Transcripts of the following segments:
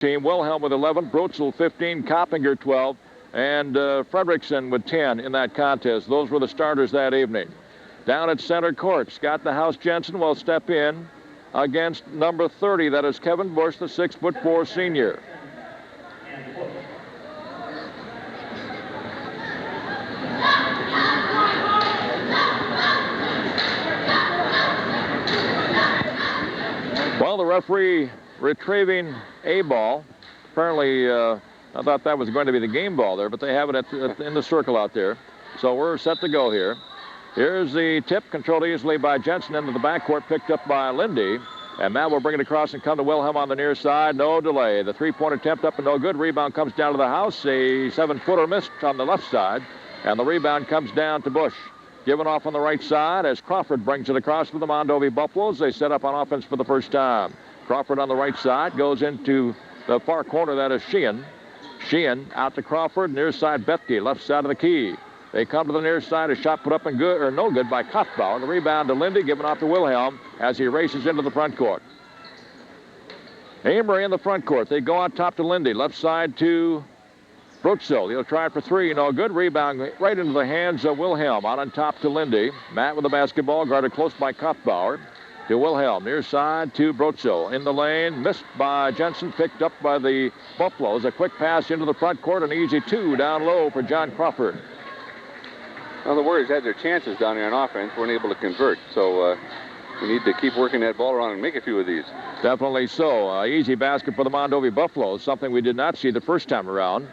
team. Wilhem with 11, Brotzel 15, Coppinger 12, and Fredrickson with 10 in that contest. Those were the starters that evening. Down at center court, Scott the House Jensen will step in against number 30. That is Kevin Bush, the 6'4" senior. Well, the referee retrieving a ball. Apparently, I thought that was going to be the game ball there, but they have it in the circle out there. So we're set to go here. Here's the tip, controlled easily by Jensen into the backcourt, picked up by Lindee. And Matt will bring it across and come to Wilhem on the near side. No delay. The three-point attempt up and no good. Rebound comes down to the House. A 7-footer missed on the left side. And the rebound comes down to Bush. Given off on the right side as Crawford brings it across for the Mondovi Buffaloes. They set up on offense for the first time. Crawford on the right side goes into the far corner. That is Sheehan. Sheehan out to Crawford. Near side Bethke, left side of the key. They come to the near side. A shot put up and good, or no good by Kothbauer. The rebound to Lindee, given off to Wilhem as he races into the front court. Amery in the front court. They go on top to Lindee. Left side to Brotzel. He'll try it for three. No good. Rebound right into the hands of Wilhem. Out on top to Lindee. Matt with the basketball, guarded close by Kothbauer. To Wilhem. Near side to Brotzel. In the lane. Missed by Jensen. Picked up by the Buffaloes. A quick pass into the front court. An easy two down low for John Crawford. Well, the Warriors had their chances down here on offense. Weren't able to convert. So we need to keep working that ball around and make a few of these. Definitely so. Easy basket for the Mondovi Buffaloes. Something we did not see the first time around.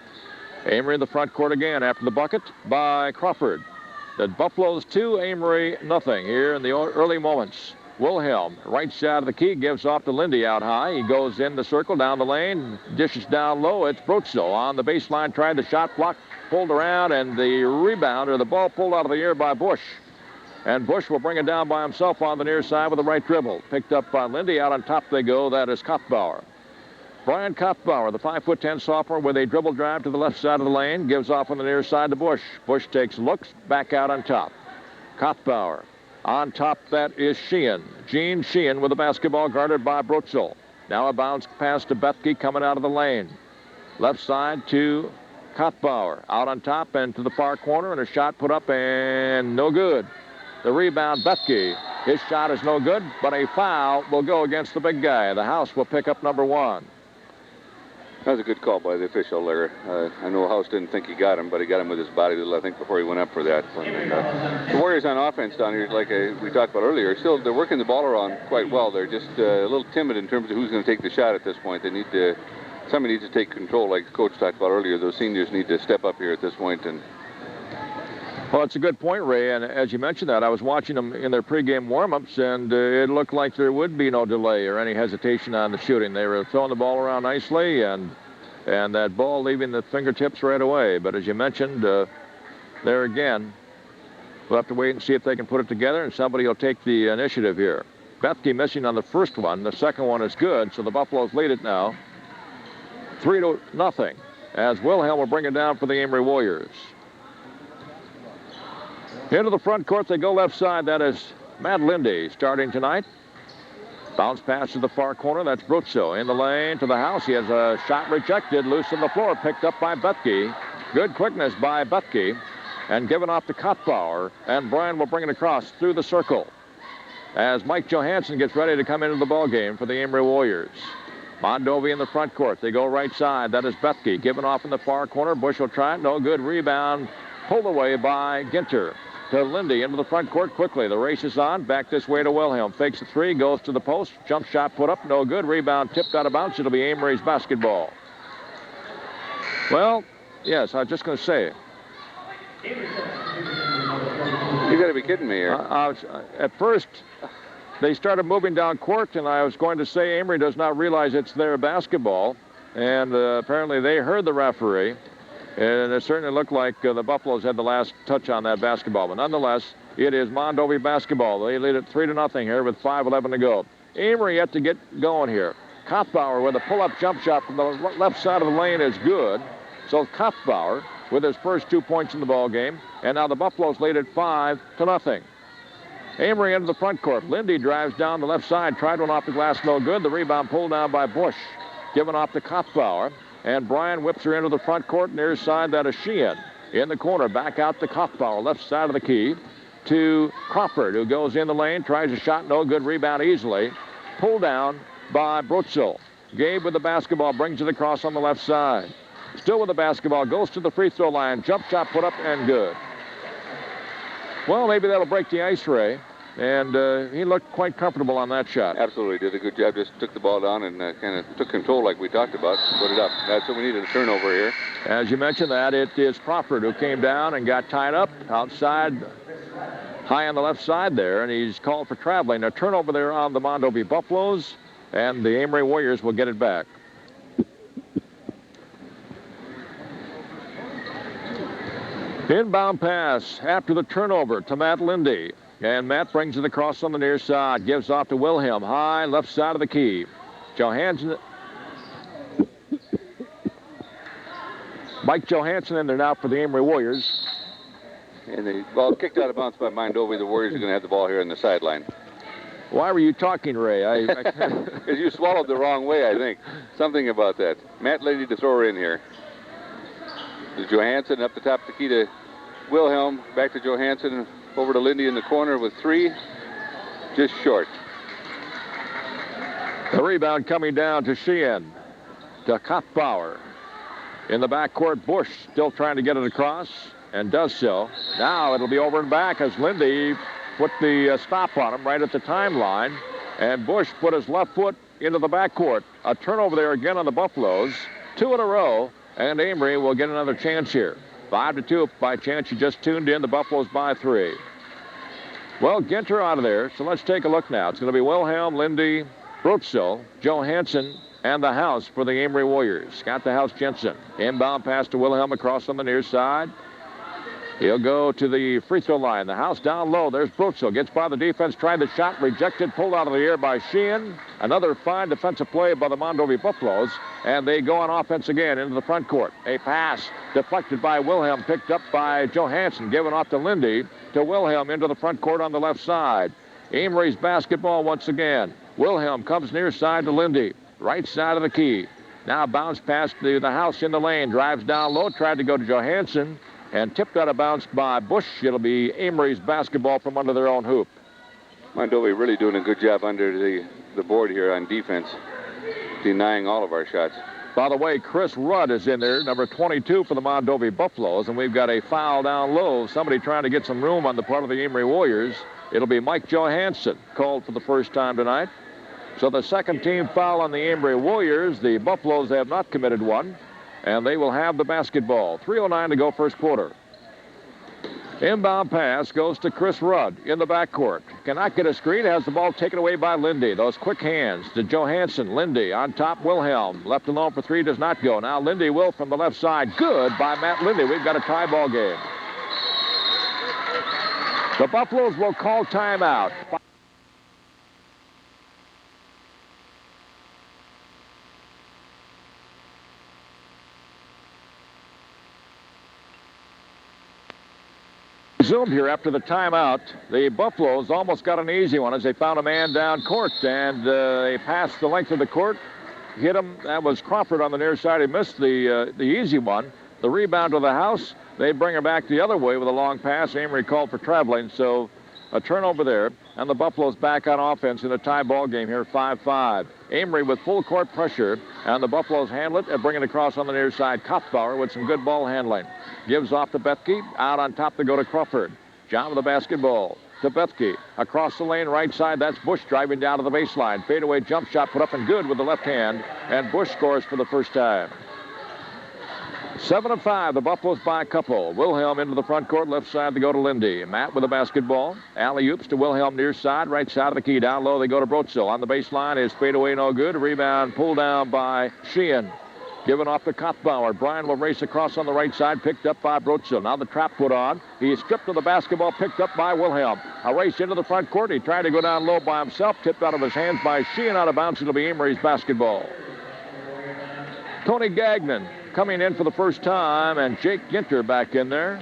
Amery in the front court again after the bucket by Crawford. The Buffaloes 2, Amery nothing here in the early moments. Wilhem, right side of the key, gives off to Lindee out high. He goes in the circle, down the lane, dishes down low. It's Brotzel on the baseline, tried the shot block, pulled around, and the rebound, or the ball pulled out of the air by Bush. And Bush will bring it down by himself on the near side with the right dribble. Picked up by Lindee. Out on top they go. That is Kothbauer. Brian Kothbauer, the 5'10" sophomore, with a dribble drive to the left side of the lane, gives off on the near side to Bush. Bush takes looks, back out on top. Kothbauer. On top, that is Sheehan. Gene Sheehan with the basketball, guarded by Brotzel. Now a bounce pass to Bethke coming out of the lane. Left side to Kothbauer. Out on top and to the far corner, and a shot put up and no good. The rebound, Bethke. His shot is no good, but a foul will go against the big guy. The House will pick up number 1. That was a good call by the official there. I know House didn't think he got him, but he got him with his body, I think, before he went up for that. And, the Warriors on offense down here, like we talked about earlier, still they're working the ball around quite well. They're just a little timid in terms of who's going to take the shot at this point. They need to, somebody needs to take control, like the coach talked about earlier. Those seniors need to step up here at this point. And well, it's a good point, Ray, and as you mentioned that, I was watching them in their pregame warm-ups, and it looked like there would be no delay or any hesitation on the shooting. They were throwing the ball around nicely, and that ball leaving the fingertips right away. But as you mentioned, there again, we'll have to wait and see if they can put it together, and somebody will take the initiative here. Bethke missing on the first one. The second one is good, so the Buffaloes lead it now 3-0, as Wilhem will bring it down for the Amery Warriors. Into the front court, they go left side. That is Matt Lindee starting tonight. Bounce pass to the far corner. That's Brotzel in the lane to the House. He has a shot rejected, loose on the floor, picked up by Bethke. Good quickness by Bethke, and given off to Kothbauer. And Brian will bring it across through the circle as Mike Johanson gets ready to come into the ballgame for the Amery Warriors. Mondovi in the front court. They go right side. That is Bethke. Given off in the far corner. Bush will try it. No good. Rebound pulled away by Ginter. To Lindee into the front court quickly. The race is on. Back this way to Wilhem. Fakes the three. Goes to the post. Jump shot put up. No good. Rebound tipped out of bounds. It'll be Amery's basketball. Well, yes, I was just going to say. You got to be kidding me here. At first, they started moving down court, and I was going to say Amery does not realize it's their basketball. And apparently they heard the referee. And it certainly looked like the Buffaloes had the last touch on that basketball. But nonetheless, it is Mondovi basketball. They lead it 3-0 here with 5:11 to go. Amery yet to get going here. Kothbauer with a pull-up jump shot from the left side of the lane is good. So Kothbauer with his first 2 points in the ball game. And now the Buffaloes lead it 5-0. Amery into the front court. Lindee drives down the left side. Tried one off the glass, no good. The rebound pulled down by Bush. given off to Kopfbauer. And Bryan whips her into the front court. Near side, that is Sheehan. In the corner, back out to Kopfbauer, left side of the key to Crawford, who goes in the lane, tries a shot, no good, rebound easily. Pulled down by Brotzel. Gabe with the basketball, brings it across on the left side. Still with the basketball, goes to the free throw line. Jump shot put up and good. Well, maybe that'll break the ice, Ray. And he looked quite comfortable on that shot. Absolutely, did a good job. Just took the ball down and kind of took control like we talked about. Put it up. That's what we needed, a turnover here. As you mentioned that, it is Crawford who came down and got tied up outside, high on the left side there, and he's called for traveling. A turnover there on the Mondovi Buffaloes, and the Amery Warriors will get it back. Inbound pass after the turnover to Matt Lindee. And Matt brings it across on the near side. Gives off to Wilhem. High left side of the key. Johanson. Mike Johanson in there now for the Amery Warriors. And the ball kicked out of bounds by Mondovi. The Warriors are going to have the ball here on the sideline. Why were you talking, Ray? Because you swallowed the wrong way, I think. Something about that. Matt Lindee to throw her in here. To Johanson up the top of the key to Wilhem. Back to Johanson. Over to Lindee in the corner with 3. Just short. The rebound coming down to Sheehan. To Kopfbauer. In the backcourt, Bush still trying to get it across. And does so. Now it'll be over and back as Lindee put the stop on him right at the timeline. And Bush put his left foot into the backcourt. A turnover there again on the Buffaloes. 2 in a row. And Amery will get another chance here. 5-2 by chance. You just tuned in. The Buffaloes by 3. Well, Ginter out of there. So let's take a look now. It's going to be Wilhem, Lindee, Brotzel, Johanson, and the house for the Amery Warriors. Got the house, Jensen. Inbound pass to Wilhem across on the near side. He'll go to the free throw line. The house down low. There's Brotzel. Gets by the defense. Tried the shot. Rejected. Pulled out of the air by Sheehan. Another fine defensive play by the Mondovi Buffaloes. And they go on offense again into the front court. A pass deflected by Wilhem. Picked up by Johanson. Given off to Lindee. To Wilhem into the front court on the left side. Amery's basketball once again. Wilhem comes near side to Lindee. Right side of the key. Now bounce pass to the house in the lane. Drives down low. Tried to go to Johanson. And tipped out of bounds by Bush. It'll be Amery's basketball from under their own hoop. Mondovi really doing a good job under the board here on defense, denying all of our shots. By the way, Chris Rudd is in there, number 22 for the Mondovi Buffaloes, and we've got a foul down low. Somebody trying to get some room on the part of the Amery Warriors. It'll be Mike Johanson called for the first time tonight. So the second team foul on the Amery Warriors. The Buffaloes have not committed one. And they will have the basketball. 3:09 to go first quarter. Inbound pass goes to Chris Rudd in the backcourt. Cannot get a screen. Has the ball taken away by Lindee. Those quick hands to Johanson. Lindee on top. Wilhem. Left alone for 3. Does not go. Now Lindee will from the left side. Good by Matt Lindee. We've got a tie ball game. The Buffaloes will call timeout. Resumed here after the timeout. The Buffaloes almost got an easy one as they found a man down court, and they passed the length of the court, hit him. That was Crawford on the near side. He missed the easy one. The rebound to the house. They bring her back the other way with a long pass. Amery called for traveling, so a turnover there, and the Buffaloes back on offense in a tie ball game here, 5-5. Amery with full court pressure, and the Buffaloes handle it and bring it across on the near side. Kopfbauer with some good ball handling. Gives off to Bethke. Out on top to go to Crawford. John with the basketball to Bethke. Across the lane, right side. That's Bush driving down to the baseline. Fadeaway jump shot put up and good with the left hand, and Bush scores for the first time. 7-5, the Buffaloes by a couple. Wilhem into the front court, left side to go to Lindee. Matt with the basketball. Alley-oops to Wilhem near side, right side of the key. Down low they go to Brotzel. On the baseline is fadeaway, no good. Rebound pulled down by Sheehan. Given off to Kopfbauer. Bryan will race across on the right side, picked up by Brotzel. Now the trap put on. He's stripped of the basketball, picked up by Wilhem. A race into the front court. He tried to go down low by himself, tipped out of his hands by Sheehan, out of bounds. It'll be Amery's basketball. Tony Gagnon coming in for the first time, and Jake Ginter back in there.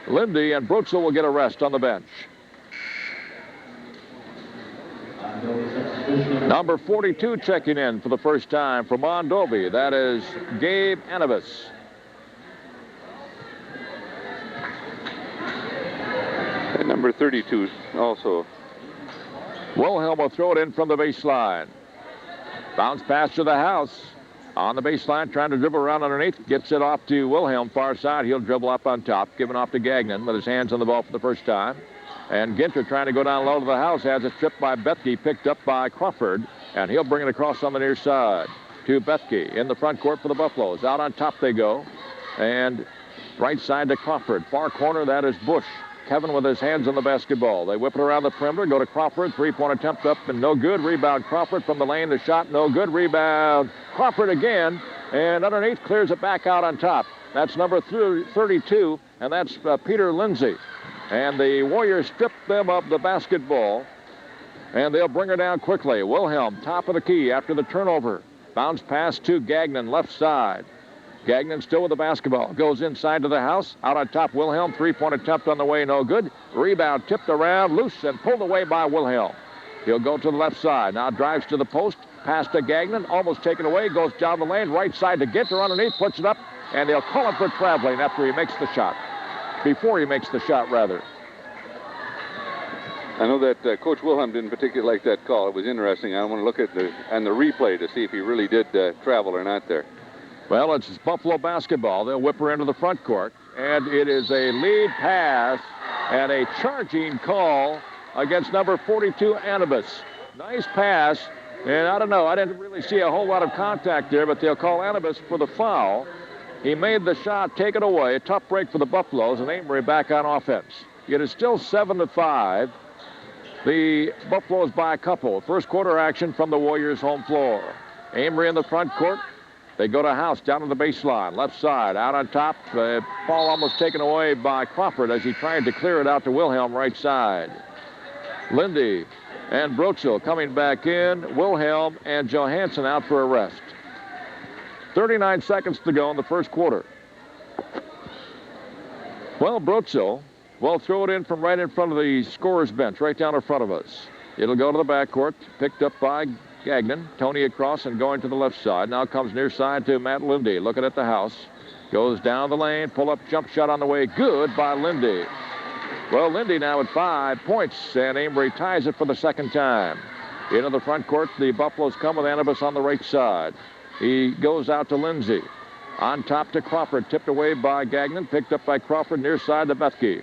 Lindee and Brotzel will get a rest on the bench. Number 42 checking in for the first time for Mondovi. That is Gabe Anibus. And number 32 also. Wilhem will throw it in from the baseline. Bounce pass to the house. On the baseline, trying to dribble around underneath. Gets it off to Wilhem, far side. He'll dribble up on top. Giving off to Gagnon with his hands on the ball for the first time. And Ginter trying to go down low to the house. Has it stripped by Bethke, picked up by Crawford. And he'll bring it across on the near side to Bethke in the front court for the Buffaloes. Out on top they go. And right side to Crawford. Far corner, that is Bush. Kevin with his hands on the basketball. They whip it around the perimeter, go to Crawford. Three-point attempt up and no good. Rebound Crawford from the lane. The shot no good. Rebound Crawford again. And underneath clears it back out on top. That's number 32, and that's Peter Lindee. And the Warriors strip them of the basketball, and they'll bring her down quickly. Wilhem, top of the key after the turnover. Bounce pass to Gagnon, left side. Gagnon still with the basketball. Goes inside to the house. Out on top, Wilhem. Three-point attempt on the way, no good. Rebound tipped around, loose, and pulled away by Wilhem. He'll go to the left side. Now drives to the post. Pass to Gagnon. Almost taken away. Goes down the lane. Right side to Ginter underneath. Puts it up. And they'll call it for traveling after he makes the shot. Before he makes the shot, rather. I know that Coach Wilhem didn't particularly like that call. It was interesting. I want to look at the replay to see if he really did travel or not there. Well, it's Buffalo basketball. They'll whip her into the front court. And it is a lead pass and a charging call against number 42, Anibus. Nice pass. And I don't know, I didn't really see a whole lot of contact there, but they'll call Anibus for the foul. He made the shot, take it away. A tough break for the Buffaloes, and Amery back on offense. It is still 7-5. The Buffaloes by a couple. First quarter action from the Warriors' home floor. Amery in the front court. They go to House down to the baseline, left side, out on top. Ball almost taken away by Crawford as he tried to clear it out to Wilhem, right side. Lindee and Brotzel coming back in. Wilhem and Johanson out for a rest. 39 seconds to go in the first quarter. Well, Brotzel will throw it in from right in front of the scorer's bench, right down in front of us. It'll go to the backcourt, picked up by Gagnon. Tony across and going to the left side. Now comes near side to Matt Lindee. Looking at the house. Goes down the lane. Pull up jump shot on the way. Good by Lindee. Well, Lindee now at 5 points. And Amery ties it for the second time. Into the front court. The Buffaloes come with Anibus on the right side. He goes out to Lindee. On top to Crawford. Tipped away by Gagnon. Picked up by Crawford near side to Bethke.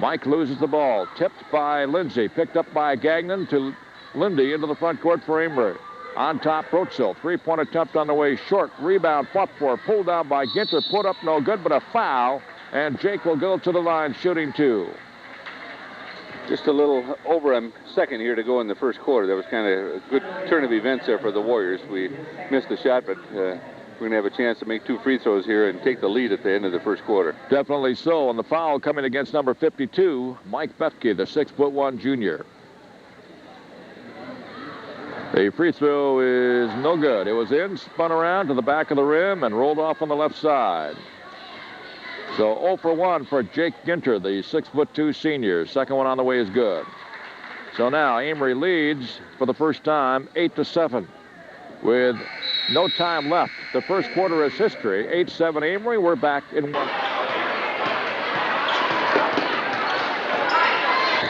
Mike loses the ball. Tipped by Lindee. Picked up by Gagnon to Lindee into the front court for Amery. On top, Brotzel. Three-point attempt on the way short. Rebound fought for. Pulled down by Ginter. Put up no good, but a foul. And Jake will go to the line shooting two. Just a little over a second here to go in the first quarter. That was kind of a good turn of events there for the Warriors. We missed the shot, but we're going to have a chance to make 2 free throws here and take the lead at the end of the first quarter. Definitely so. And the foul coming against number 52, Mike Bethke, the 6'1" junior. The free throw is no good. It was in, spun around to the back of the rim, and rolled off on the left side. So 0 for 1 for Jake Ginter, the 6'2" senior. Second one on the way is good. So now Amery leads for the first time 8-7 with no time left. The first quarter is history. 8-7 Amery. We're back in one.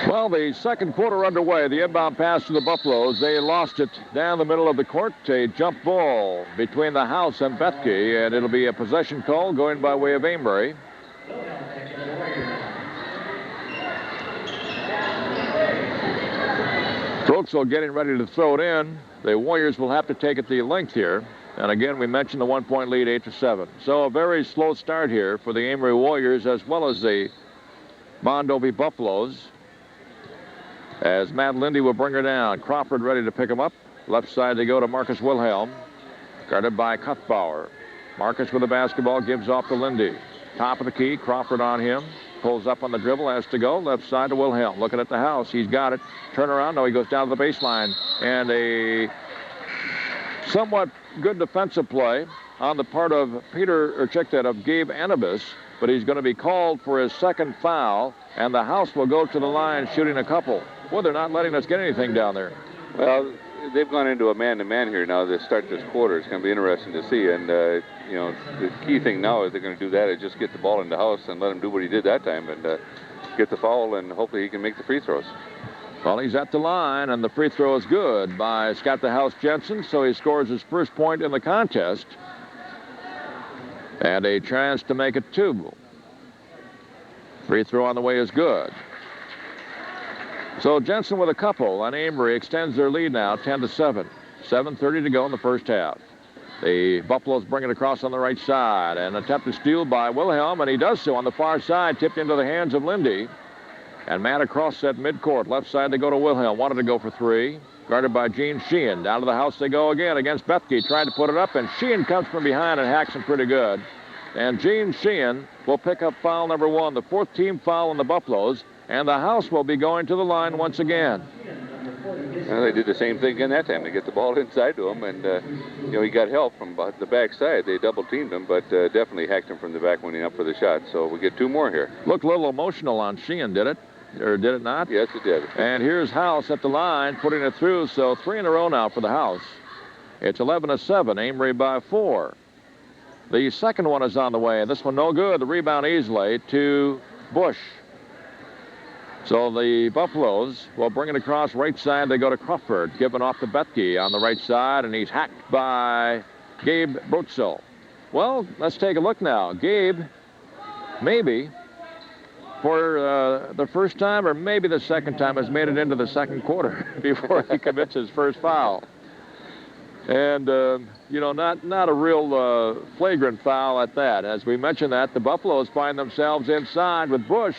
Well, the second quarter underway. The inbound pass to the Buffaloes. They lost it down the middle of the court. A jump ball between the house and Bethke, and it'll be a possession call going by way of Amery. Brotzel getting ready to throw it in. The Warriors will have to take it the length here. And again, we mentioned the 1-point lead, 8-7. So a very slow start here for the Amery Warriors as well as the Mondovi Buffaloes. As Matt Lindee will bring her down. Crawford ready to pick him up. Left side they go to Marcus Wilhelm. Guarded by Cuthbauer. Marcus with the basketball gives off to Lindee. Top of the key. Crawford on him. Pulls up on the dribble. Has to go. Left side to Wilhelm. Looking at the house. He's got it. Turn around. No, he goes down to the baseline. And a somewhat good defensive play on the part of Gabe Anibus. But he's going to be called for his second foul. And the house will go to the line shooting a couple. Well, they're not letting us get anything down there. Well, they've gone into a man-to-man here now to start this quarter. It's going to be interesting to see. And, you know, the key thing now is they're going to do that is just get the ball in the house and let him do what he did that time and get the foul, and hopefully he can make the free throws. Well, he's at the line, and the free throw is good by Scott the House Jensen, so he scores his first point in the contest. And a chance to make it 2. Free throw on the way is good. So Jensen with a couple, and Amery extends their lead now 10-7. 7:30 to go in the first half. The Buffaloes bring it across on the right side. An attempted steal by Wilhem, and he does so on the far side, tipped into the hands of Lindee. And man across that midcourt. Left side they go to Wilhem. Wanted to go for 3. Guarded by Gene Sheehan. Down to the house they go again against Bethke. Tried to put it up, and Sheehan comes from behind and hacks him pretty good. And Gene Sheehan will pick up foul number 1, the 4th team foul on the Buffaloes. And the house will be going to the line once again. Well, they did the same thing again that time. They get the ball inside to him, and, you know, he got help from the backside. They double-teamed him, but definitely hacked him from the back when he up for the shot. So we get 2 more here. Looked a little emotional on Sheehan, did it? Or did it not? Yes, it did. And here's House at the line, putting it through. So 3 in a row now for the House. It's 11-7. Amery by 4. The second one is on the way. This one no good. The rebound easily to Bush. So the Buffaloes will bring it across right side. They go to Crawford, given off to Bethke on the right side, and he's hacked by Gabe Brotzel. Well, let's take a look now. Gabe, maybe for the first time or maybe the second time, has made it into the second quarter before he commits his first foul. And, you know, not a real flagrant foul at that. As we mentioned that, the Buffaloes find themselves inside with Bush.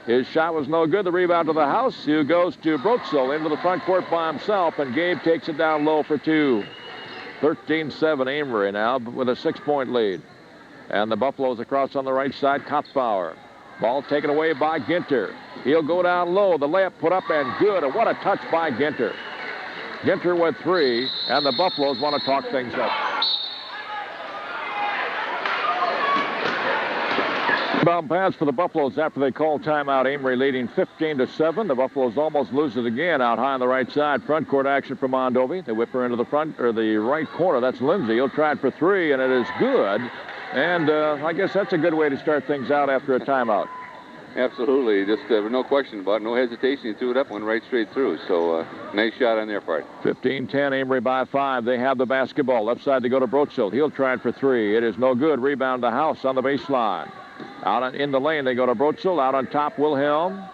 His shot was no good. The rebound to the House, who goes to Brotzel into the front court by himself, and Gabe takes it down low for 2. 13-7 Amery now with a 6-point lead. And the Buffaloes across on the right side, Kopfbauer. Ball taken away by Ginter. He'll go down low. The layup put up and good. And what a touch by Ginter. Ginter with 3, and the Buffaloes want to talk things up. Rebound pass for the Buffaloes after they call timeout. Amery leading 15-7. The Buffaloes almost lose it again out high on the right side. Front court action for Mondovi. They whip her into the front or the right corner. That's Lindee. He'll try it for 3, and it is good. And I guess that's a good way to start things out after a timeout. Absolutely. Just no question about it. No hesitation. He threw it up, went right straight through. So nice shot on their part. 15-10, Amery by 5. They have the basketball. Left side to go to Brotzel. He'll try it for 3. It is no good. Rebound to House on the baseline. Out in the lane, they go to Brotzel. Out on top, Wilhem.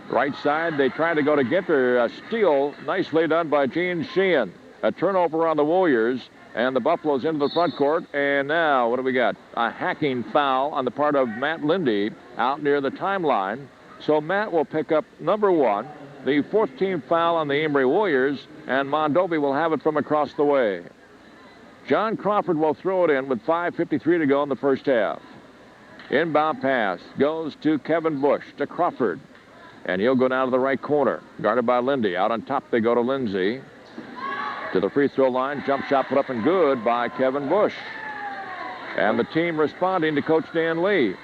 Right side, they try to go to Ginter. A steal nicely done by Gene Sheehan. A turnover on the Warriors. And the Buffaloes into the front court. And now, what do we got? A hacking foul on the part of Matt Lindee out near the timeline. So Matt will pick up number 1, the 4th team foul on the Amery Warriors, and Mondovi will have it from across the way. John Crawford will throw it in with 5:53 to go in the first half. Inbound pass goes to Kevin Bush, to Crawford. And he'll go down to the right corner, guarded by Lindee. Out on top, they go to Lindsay. To the free throw line, jump shot put up and good by Kevin Bush. And the team responding to Coach Dan Lee.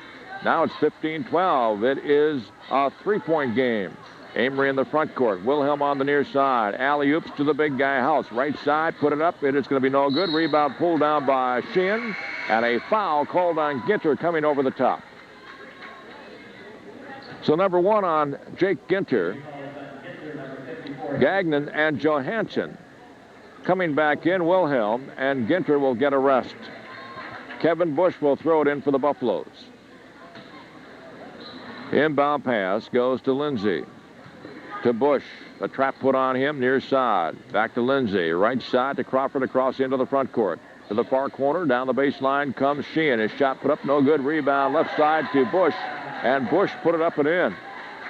Now it's 15-12. It is a 3-point game. Amery in the front court. Wilhem on the near side. Alley-oops to the big guy House. Right side, put it up. It is going to be no good. Rebound pulled down by Sheehan. And a foul called on Ginter coming over the top. So number 1 on Jake Ginter. Gagnon and Johanson. Coming back in, Wilhem, and Ginter will get a rest. Kevin Bush will throw it in for the Buffaloes. Inbound pass goes to Lindsay. To Bush. A trap put on him near side. Back to Lindsay. Right side to Crawford across into the front court. To the far corner. Down the baseline comes Sheehan. His shot put up. No good. Rebound left side to Bush. And Bush put it up and in.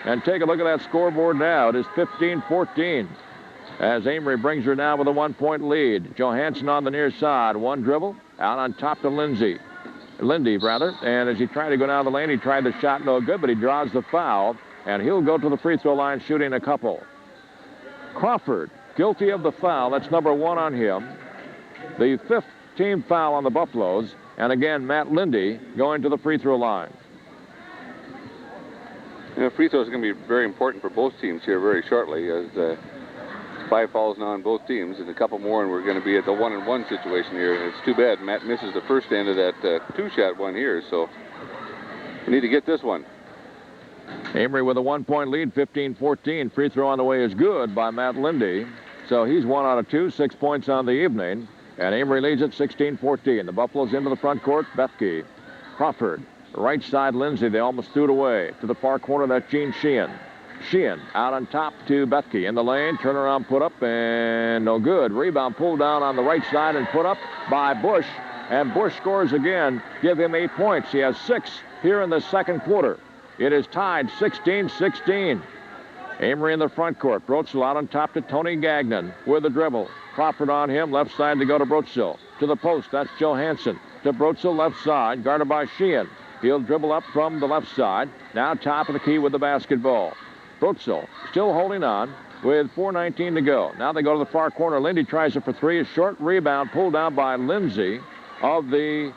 And take a look at that scoreboard now. It is 15-14. As Amery brings her down with a 1-point lead. Johanson on the near side. One dribble. Out on top to Lindee. And as he tried to go down the lane, he tried the shot, no good, but he draws the foul. And he'll go to the free throw line shooting a couple. Crawford, guilty of the foul. That's number 1 on him. The 5th team foul on the Buffaloes. And again, Matt Lindee going to the free throw line. You know, free throws are going to be very important for both teams here very shortly, as 5 fouls now on both teams, and a couple more, and we're going to be at the 1-1 situation here. It's too bad Matt misses the first end of that 2-shot one here, so we need to get this one. Amery with a 1-point lead, 15-14. Free throw on the way is good by Matt Lindee. So he's 1 out of 2, 6 points on the evening. And Amery leads it 16-14. The Buffaloes into the front court. Bethke, Crawford, right side Lindsay. They almost threw it away. To the far corner, that's Gene Sheehan. Sheehan out on top to Bethke in the lane. Turnaround put up and no good. Rebound pulled down on the right side and put up by Bush. And Bush scores again. Give him 8 points. He has 6 here in the second quarter. It is tied 16-16. Amery in the front court. Brotzel out on top to Tony Gagnon with the dribble. Crawford on him. Left side to go to Brotzel. To the post. That's Johanson. To Brotzel left side. Guarded by Sheehan. He'll dribble up from the left side. Now top of the key with the basketball. Brotzel still holding on with 4:19 to go. Now they go to the far corner. Lindee tries it for 3. A short rebound pulled down by Lindsay of the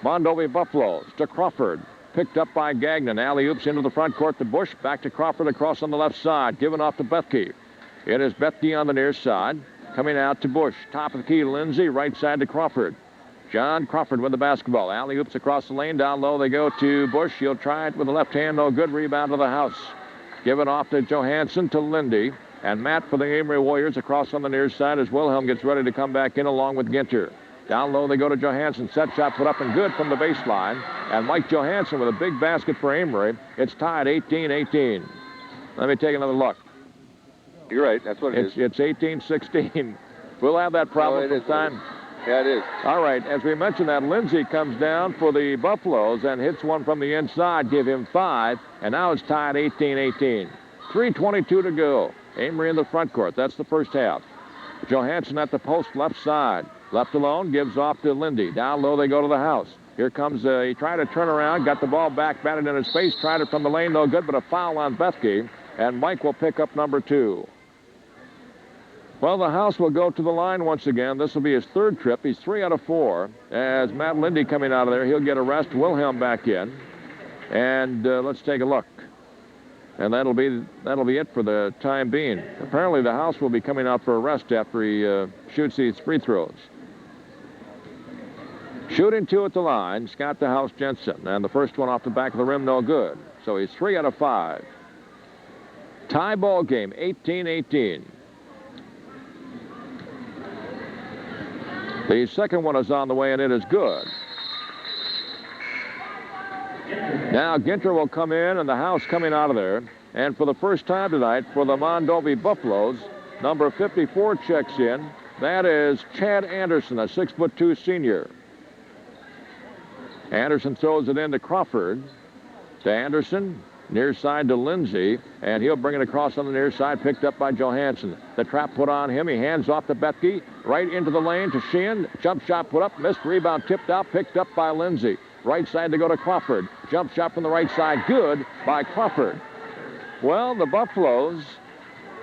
Mondovi Buffaloes. To Crawford. Picked up by Gagnon. Alley-oops into the front court to Bush. Back to Crawford across on the left side. Given off to Bethke. It is Bethke on the near side. Coming out to Bush. Top of the key, Lindsay. Right side to Crawford. John Crawford with the basketball. Alley-oops across the lane. Down low they go to Bush. He'll try it with the left hand. No good. Rebound to the house. Given off to Johanson to Lindee. And Matt for the Amery Warriors across on the near side as Wilhem gets ready to come back in along with Ginter. Down low they go to Johanson. Set shot put up and good from the baseline. And Mike Johanson with a big basket for Amery. It's tied 18-18. Let me take another look. You're right. That's what it is. It's 18-16. We'll have that problem this time. Yeah, it is. All right. As we mentioned, that Lindsay comes down for the Buffaloes and hits one from the inside. Give him 5. And now it's tied 18-18. 3:22 to go. Amery in the front court. That's the first half. Johanson at the post left side. Left alone, gives off to Lindee. Down low, they go to the house. Here comes, he tried to turn around, got the ball back, batted in his face, tried it from the lane, no good, but a foul on Bethke, and Mike will pick up number 2. Well, the house will go to the line once again. This will be his 3rd trip. He's 3 out of 4. As Matt Lindee coming out of there, he'll get a rest. Wilhem back in. And let's take a look. And that'll be it for the time being. Apparently, the house will be coming out for a rest after he shoots these free throws. Shooting 2 at the line, Scott the House Jensen. And the first one off the back of the rim, no good. So he's 3 out of 5. Tie ball game, 18-18. The second one is on the way, and it is good. Now Ginter will come in, and the house coming out of there. And for the first time tonight, for the Mondovi Buffaloes, number 54 checks in. That is Chad Anderson, a 6'2" senior. Anderson throws it in to Crawford. To Anderson, near side to Lindsay, and he'll bring it across on the near side, picked up by Johanson. The trap put on him. He hands off to Bethke, right into the lane to Sheehan. Jump shot put up, missed, rebound tipped out, picked up by Lindsay. Right side to go to Crawford. Jump shot from the right side, good by Crawford. Well, the Buffaloes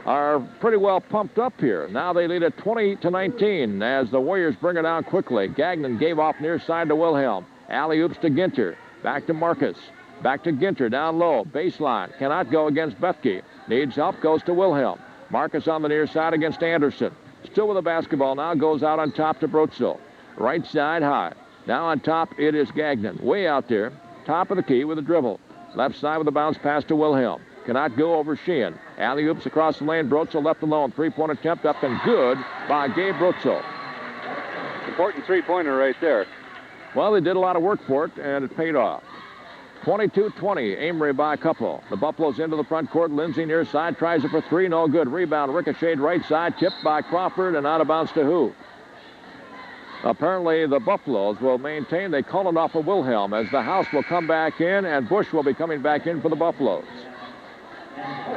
are pretty well pumped up here. Now they lead at 20-19 as the Warriors bring it down quickly. Gagnon gave off near side to Wilhem. Alley-oops to Ginter. Back to Marcus. Back to Ginter, down low. Baseline. Cannot go against Bethke. Needs help, goes to Wilhem. Marcus on the near side against Anderson. Still with the basketball. Now goes out on top to Brotzel. Right side high. Now on top, it is Gagnon. Way out there. Top of the key with a dribble. Left side with a bounce pass to Wilhem. Cannot go over Sheehan. Alley-oops across the lane. Brotzel left alone. 3-point attempt up and good by Gabe Brotzel. Important 3-pointer right there. Well, they did a lot of work for it, and it paid off. 22-20, Amery by a couple. The Buffaloes into the front court. Lindsay near side, tries it for 3, no good. Rebound, ricocheted right side, tipped by Crawford, and out of bounds to who? Apparently, the Buffaloes will maintain. They call it off of Wilhem as the house will come back in, and Bush will be coming back in for the Buffaloes.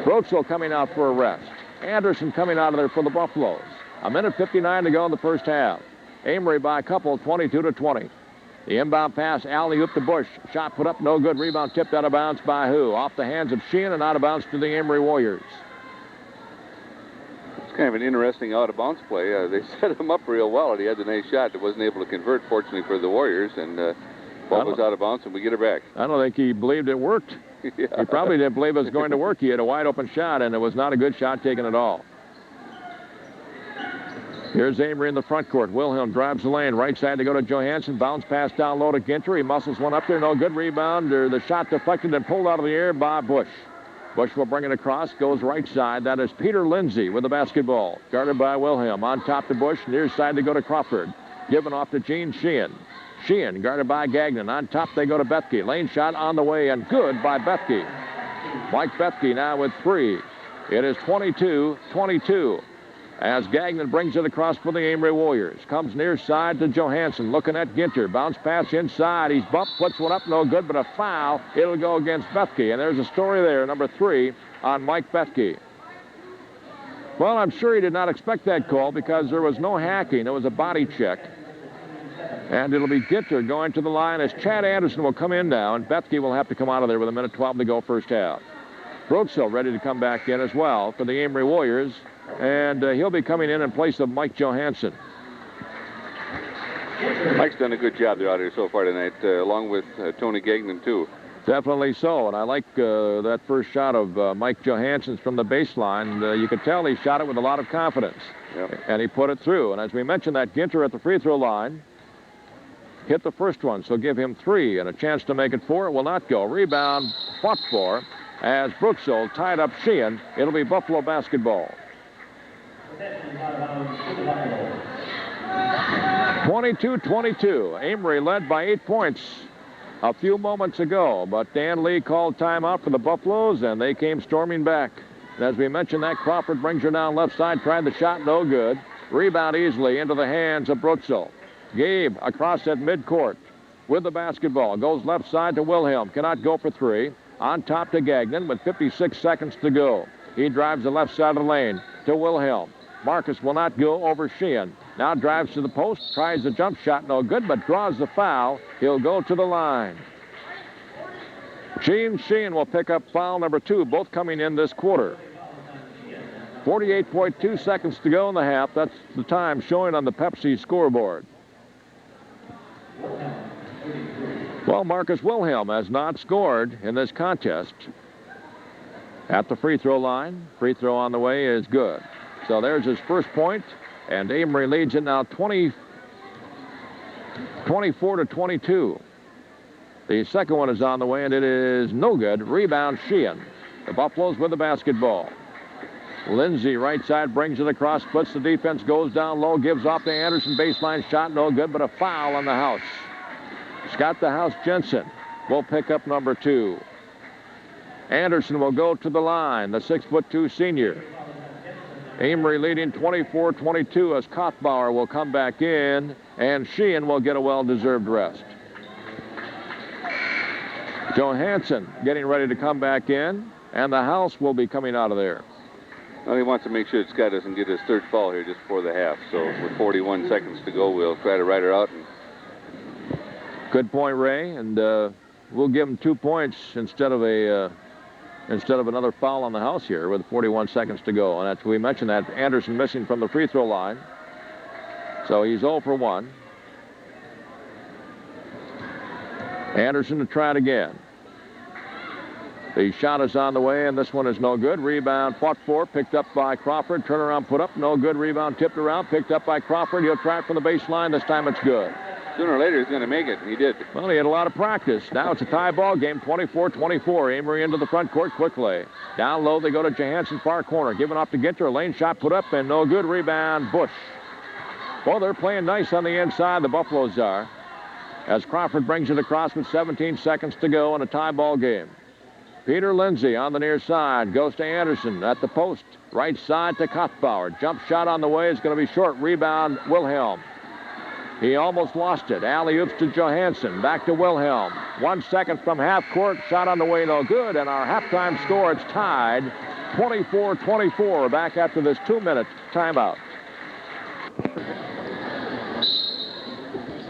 Brotzel coming out for a rest. Anderson coming out of there for the Buffaloes. 1:59 to go in the first half. Amery by a couple, 22-20. The inbound pass, alley-oop to Bush. Shot put up, no good. Rebound tipped out of bounds by who? Off the hands of Sheehan and out of bounds to the Amery Warriors. It's kind of an interesting out-of-bounds play. They set him up real well, and he had the nice shot that wasn't able to convert, fortunately for the Warriors, and ball was out of bounds, and we get it back. I don't think he believed it worked. Yeah. He probably didn't believe it was going to work. He had a wide-open shot, and it was not a good shot taken at all. Here's Amery in the front court. Wilhem drives the lane. Right side to go to Johanson. Bounce pass down low to Ginter. He muscles one up there. No good. Rebound. The shot deflected and pulled out of the air by Bush. Bush will bring it across. Goes right side. That is Peter Lindee with the basketball. Guarded by Wilhem. On top to Bush. Near side to go to Crawford. Given off to Gene Sheehan. Sheehan guarded by Gagnon. On top they go to Bethke. Lane shot on the way and good by Bethke. Mike Bethke now with 3. It is 22-22. As Gagnon brings it across for the Amery Warriors. Comes near side to Johanson. Looking at Ginter. Bounce pass inside. He's bumped. Puts one up. No good, but a foul. It'll go against Bethke. And there's a story there. Number 3 on Mike Bethke. Well, I'm sure he did not expect that call because there was no hacking. It was a body check. And it'll be Ginter going to the line as Chad Anderson will come in now. And Bethke will have to come out of there with 1:12 to go first half. Brotzel ready to come back in as well for the Amery Warriors. And he'll be coming in place of Mike Johanson. Mike's done a good job there out here so far tonight, along with Tony Gagnon, too. Definitely so. And I like that first shot of Mike Johansson's from the baseline. You could tell he shot it with a lot of confidence. Yep. And he put it through. And as we mentioned, that Ginter at the free throw line hit the first one. So give him 3 and a chance to make it 4. It will not go. Rebound fought for as Brotzel tied up Sheehan. It'll be Buffalo basketball. 22-22. Amery led by 8 points a few moments ago, but Dan Lee called timeout for the Buffaloes, and they came storming back. And as we mentioned, that Crawford brings her down left side, tried the shot, no good. Rebound easily into the hands of Brotzel. Gabe across at midcourt with the basketball. Goes left side to Wilhem. Cannot go for 3. On top to Gagnon with 56 seconds to go. He drives the left side of the lane to Wilhem. Marcus will not go over Sheehan. Now drives to the post, tries the jump shot, no good, but draws the foul. He'll go to the line. Gene Sheehan will pick up foul number 2, both coming in this quarter. 48.2 seconds to go in the half. That's the time showing on the Pepsi scoreboard. Well, Marcus Wilhem has not scored in this contest. At the free throw line, free throw on the way is good. So there's his first point, and Amery leads it now 24-22. The second one is on the way, and it is no good. Rebound Sheehan. The Buffaloes with the basketball. Lindee right side brings it across, splits the defense, goes down low, gives off to Anderson. Baseline shot, no good, but a foul on the house. Scott the House Jensen will pick up number 2. Anderson will go to the line, the 6'2" senior. Amery leading 24-22 as Kothbauer will come back in, and Sheehan will get a well-deserved rest. Johanson getting ready to come back in, and the house will be coming out of there. Well, he wants to make sure Scott doesn't get his 3rd foul here just before the half. So with 41 seconds to go, we'll try to ride her out. Good point, Ray, and we'll give him 2 points instead of another foul on the house here with 41 seconds to go. And that's, we mentioned that Anderson missing from the free throw line. So he's 0 for 1. Anderson to try it again. The shot is on the way, and this one is no good. Rebound fought for, picked up by Crawford. Turnaround put up, no good. Rebound tipped around, picked up by Crawford. He'll try it from the baseline. This time it's good. Sooner or later he's going to make it, and he did. Well, he had a lot of practice. Now it's a tie ball game, 24-24. Amery into the front court quickly. Down low they go to Johanson, far corner. Giving up to Ginter. A lane shot put up, and no good. Rebound, Bush. Well, they're playing nice on the inside, the Buffaloes are, as Crawford brings it across with 17 seconds to go in a tie ball game. Peter Lindee on the near side. Goes to Anderson at the post. Right side to Kothbauer. Jump shot on the way is going to be short. Rebound, Wilhem. He almost lost it. Alley-oops to Johanson. Back to Wilhem. 1 second from half court. Shot on the way, no good. And our halftime score, it's tied. 24-24. Back after this 2-minute timeout.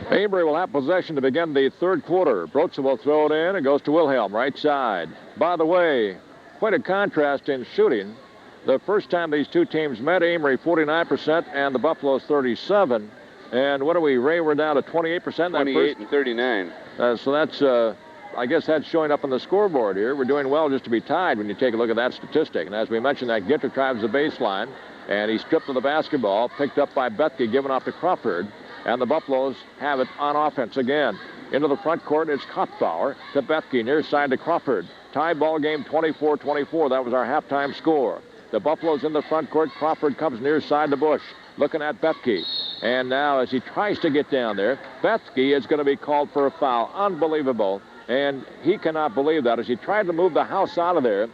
Amery will have possession to begin the 3rd quarter. Brotzel will throw it in. It goes to Wilhem, right side. By the way, quite a contrast in shooting. The first time these two teams met, Amery 49% and the Buffaloes 37%. And what are we, Ray? We're down to 28%. 28 and 39. So that's, I guess that's showing up on the scoreboard here. We're doing well just to be tied when you take a look at that statistic. And as we mentioned, that Ginter drives the baseline. And he stripped of the basketball, picked up by Bethke, given off to Crawford. And the Buffaloes have it on offense again. Into the front court, it's Kottbauer to Bethke, near side to Crawford. Tie ball game 24-24. That was our halftime score. The Buffaloes in the front court. Crawford comes near side to Bush, looking at Bethke. And now as he tries to get down there, Bethke is going to be called for a foul. Unbelievable. And he cannot believe that. As he tried to move the house out of there,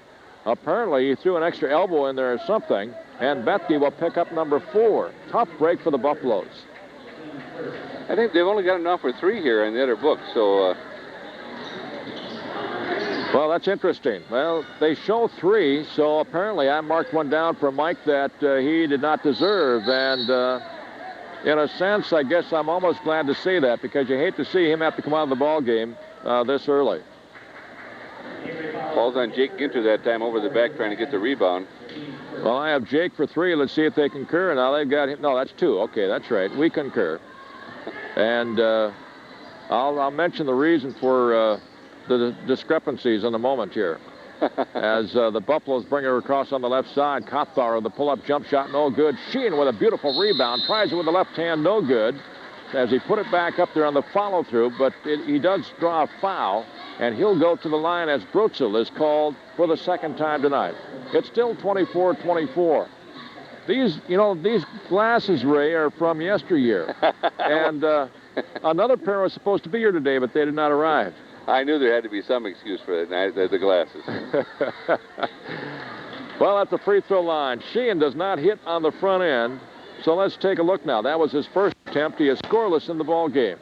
apparently he threw an extra elbow in there or something. And Bethke will pick up number 4. Tough break for the Buffaloes. I think they've only got enough for 3 here in the other book, so... Well, that's interesting. Well, they show 3, so apparently I marked one down for Mike that he did not deserve. And in a sense, I guess I'm almost glad to see that, because you hate to see him have to come out of the ball game this early. Falls on Jake Ginter that time over the back trying to get the rebound. Well, I have Jake for 3. Let's see if they concur. Now they've got him. No, that's 2. Okay, that's right. We concur. And I'll mention the reason for the discrepancies in a moment here. As the Buffaloes bring her across on the left side. Kottbauer, the pull-up jump shot, no good. Sheehan with a beautiful rebound. Tries it with the left hand, no good. As he put it back up there on the follow-through, but he does draw a foul. And he'll go to the line as Brotzel is called for the second time tonight. It's still 24-24. These glasses, Ray, are from yesteryear. And another pair was supposed to be here today, but they did not arrive. I knew there had to be some excuse for it, the glasses. Well, at the free throw line, Sheehan does not hit on the front end. So let's take a look now. That was his first attempt. He is scoreless in the ball game.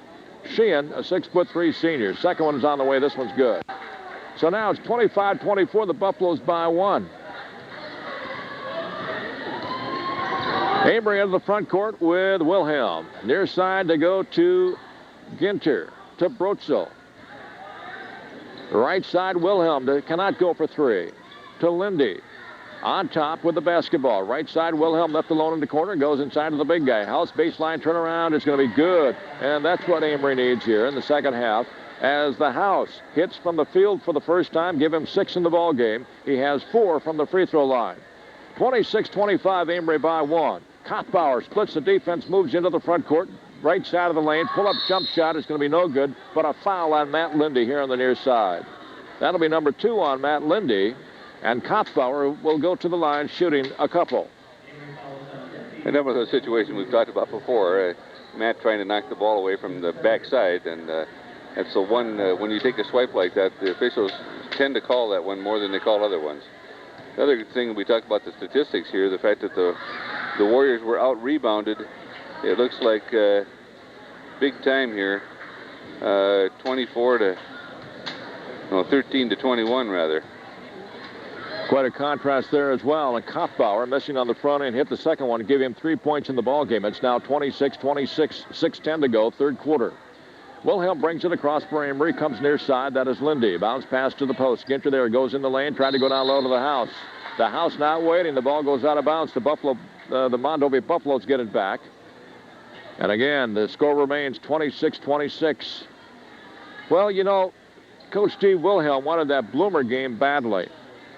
Sheehan, a 6'3" senior. Second one is on the way. This one's good. So now it's 25-24. The Buffaloes by 1. Amery into the front court with Wilhem. Near side to go to Ginter, to Brotzel. Right side, Wilhem cannot go for 3. To Lindee. On top with the basketball. Right side, Wilhem left alone in the corner. Goes inside to the big guy. House baseline turnaround is going to be good. And that's what Amery needs here in the second half. As the House hits from the field for the first time, give him 6 in the ball game. He has 4 from the free throw line. 26-25, Amery by 1. Kottbauer splits the defense, moves into the front court. Right side of the lane. Pull-up jump shot is going to be no good, but a foul on Matt Lindee here on the near side. That'll be number 2 on Matt Lindee. And Kottbauer will go to the line shooting a couple. And that was a situation we've talked about before. Matt trying to knock the ball away from the backside. And so when you take a swipe like that, the officials tend to call that one more than they call other ones. The other thing we talked about the statistics here, the fact that the Warriors were out-rebounded. It looks like big time here. 13 to 21 rather. Quite a contrast there as well. And Kottbauer missing on the front end, hit the second one to give him 3 points in the ball game. It's now 26-26, 6:10 to go, third quarter. Wilhem brings it across for Amery, comes near side. That is Lindee. Bounce pass to the post. Ginter there goes in the lane, trying to go down low to the House. The House not waiting. The ball goes out of bounds. The Mondovi Buffaloes get it back. And again, the score remains 26-26. Well, you know, Coach Steve Wilhem wanted that Bloomer game badly.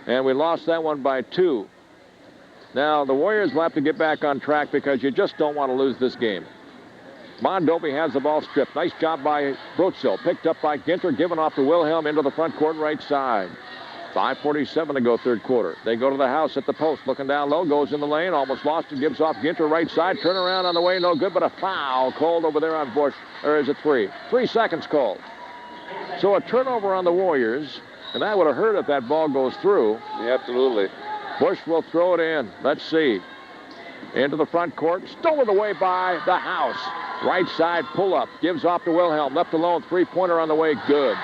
And we lost that one by 2. Now, the Warriors will have to get back on track because you just don't want to lose this game. Mondovi has the ball stripped. Nice job by Brotzel. Picked up by Ginter, given off to Wilhem into the front court right side. 5:47 to go, third quarter. They go to the House at the post. Looking down low, goes in the lane. Almost lost it. Gives off Ginter right side. Turn around on the way. No good, but a foul called over there on Bush. Or is it 3? 3 seconds called. So a turnover on the Warriors. And that would have hurt if that ball goes through. Yeah, absolutely. Bush will throw it in. Let's see. Into the front court. Stolen away by the House. Right side pull-up. Gives off to Wilhem. Left alone. Three-pointer on the way. Good.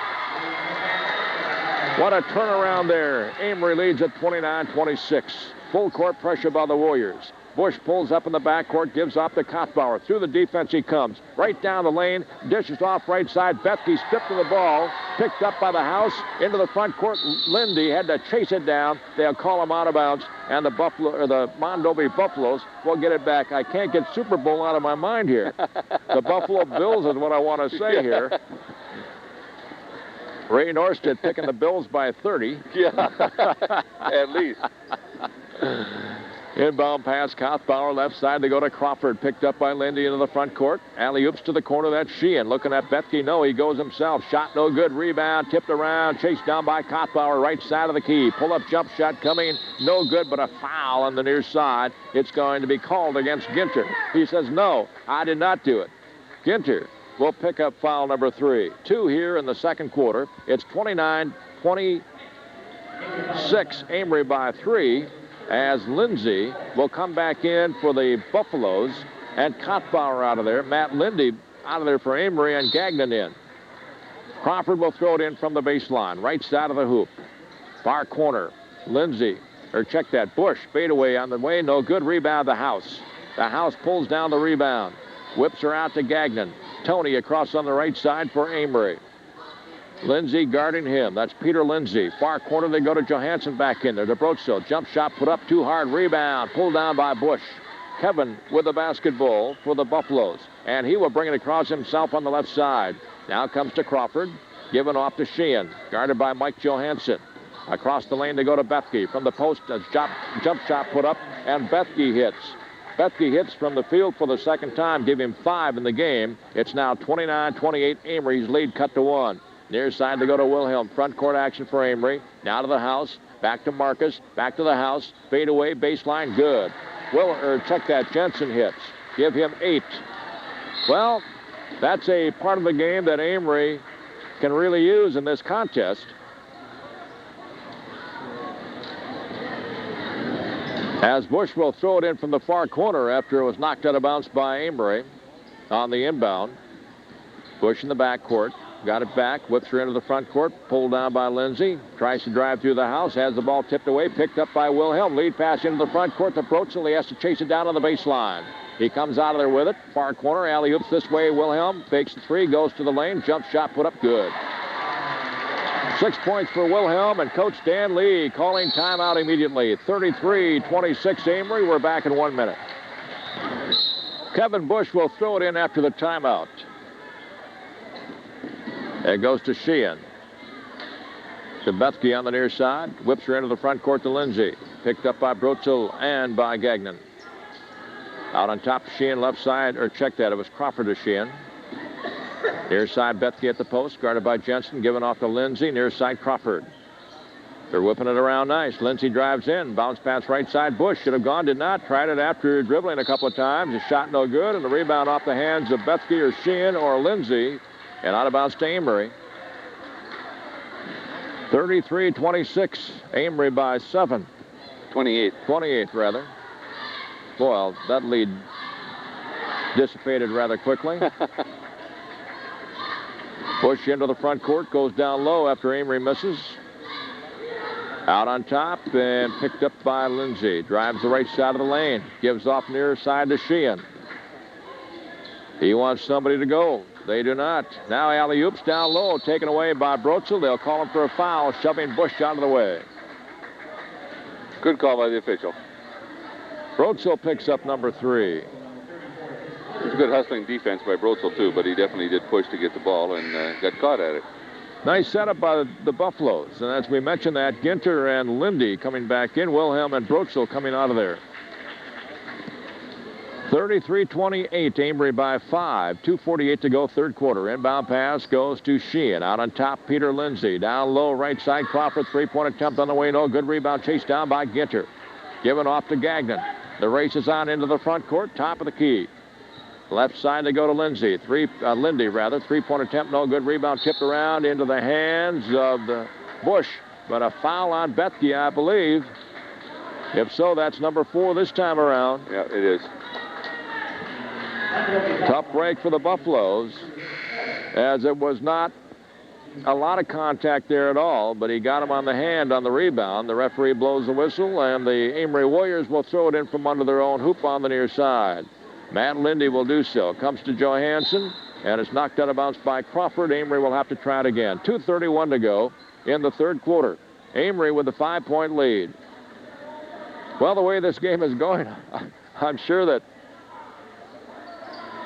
What a turnaround there. Amery leads at 29-26. Full court pressure by the Warriors. Bush pulls up in the backcourt, gives off to Kottbauer. Through the defense he comes. Right down the lane, dishes off right side. Bethke stripped of the ball, picked up by the House, into the front court. Lindee had to chase it down. They'll call him out of bounds, and the Mondovi Buffaloes will get it back. I can't get Super Bowl out of my mind here. The Buffalo Bills is what I want to say here. Ray Norstead picking the Bills by 30. Yeah, at least. Inbound pass, Kothbauer left side. They go to Crawford. Picked up by Lindee into the front court. Alley-oops to the corner. That's Sheehan. Looking at Bethke. No, he goes himself. Shot no good. Rebound. Tipped around. Chased down by Kothbauer. Right side of the key. Pull-up jump shot coming. No good, but a foul on the near side. It's going to be called against Ginter. He says, no, I did not do it. Ginter will pick up foul number 3. 2 here in the second quarter. It's 29-26. Amery by 3. As Lindee will come back in for the Buffaloes, and Kothbauer out of there. Matt Lindee out of there for Amery, and Gagnon in. Crawford will throw it in from the baseline, right side of the hoop. Far corner, Lindee, or check that, Bush, fadeaway on the way, no good, rebound the House. The House pulls down the rebound, whips her out to Gagnon. Tony across on the right side for Amery. Lindee guarding him. That's Peter Lindee. Far corner, they go to Johanson back in there. To Brotzel. Jump shot put up too hard. Rebound. Pulled down by Bush. Kevin with the basketball for the Buffaloes. And he will bring it across himself on the left side. Now comes to Crawford. Given off to Sheehan. Guarded by Mike Johanson. Across the lane, they go to Bethke. From the post, a jump shot put up. And Bethke hits. Bethke hits from the field for the second time. Give him 5 in the game. It's now 29-28. Amery's lead cut to 1. Near side to go to Wilhem. Front court action for Amery. Now to the House. Back to Marcus. Back to the House. Fade away. Baseline. Good. Check that. Jensen hits. Give him 8. Well, that's a part of the game that Amery can really use in this contest. As Bush will throw it in from the far corner after it was knocked out of bounds by Amery on the inbound. Bush in the backcourt. Got it back, whips her into the front court, pulled down by Lindee, tries to drive through the House, has the ball tipped away, picked up by Wilhem, lead pass into the front court to Brotzel. He has to chase it down on the baseline. He comes out of there with it, far corner, alley-oops this way, Wilhem, fakes the 3, goes to the lane, jump shot put up good. 6 points for Wilhem, and Coach Dan Lee calling timeout immediately. 33-26 Amery, we're back in 1 minute. Kevin Bush will throw it in after the timeout. It goes to Sheehan. To Bethke on the near side. Whips her into the front court to Lindee. Picked up by Brotzel and by Gagnon. Out on top, Sheehan left side, or check that, it was Crawford to Sheehan. Near side, Bethke at the post, guarded by Jensen, given off to Lindee. Near side, Crawford. They're whipping it around nice. Lindee drives in, bounce pass right side. Bush should have gone, did not. Tried it after dribbling a couple of times. The shot no good, and the rebound off the hands of Bethke or Sheehan or Lindee. And out of bounds to Amery. 33-26. Amery by 7. 28, rather. Well, that lead dissipated rather quickly. Bush into the front court. Goes down low after Amery misses. Out on top and picked up by Lindee. Drives the right side of the lane. Gives off near side to Sheehan. He wants somebody to go. They do not. Now alley-oops down low, taken away by Brotzel. They'll call him for a foul, shoving Bush out of the way. Good call by the official. Brotzel picks up number 3. It's a good hustling defense by Brotzel, too, but he definitely did push to get the ball and got caught at it. Nice setup by the Buffaloes. And as we mentioned that, Ginter and Lindee coming back in, Wilhem and Brotzel coming out of there. 33-28, Amery by 5. 2:48 to go, third quarter. Inbound pass goes to Sheehan. Out on top, Peter Lindee. Down low, right side, Crawford. Three-point attempt on the way. No good. Rebound chased down by Ginter. Given off to Gagnon. The race is on into the front court, top of the key. Left side to go to Lindee. Lindee. Three-point attempt, no good. Rebound tipped around into the hands of the Bush. But a foul on Bethke, I believe. If so, that's number 4 this time around. Yeah, it is. Tough break for the Buffaloes, as it was not a lot of contact there at all, but he got him on the hand on the rebound. The referee blows the whistle, and the Amery Warriors will throw it in from under their own hoop on the near side. Matt Lindee will do so. Comes to Johanson, and it's knocked out of bounds by Crawford. Amery will have to try it again. 2:31 to go in the third quarter. Amery with a 5-point lead. Well, the way this game is going, I'm sure that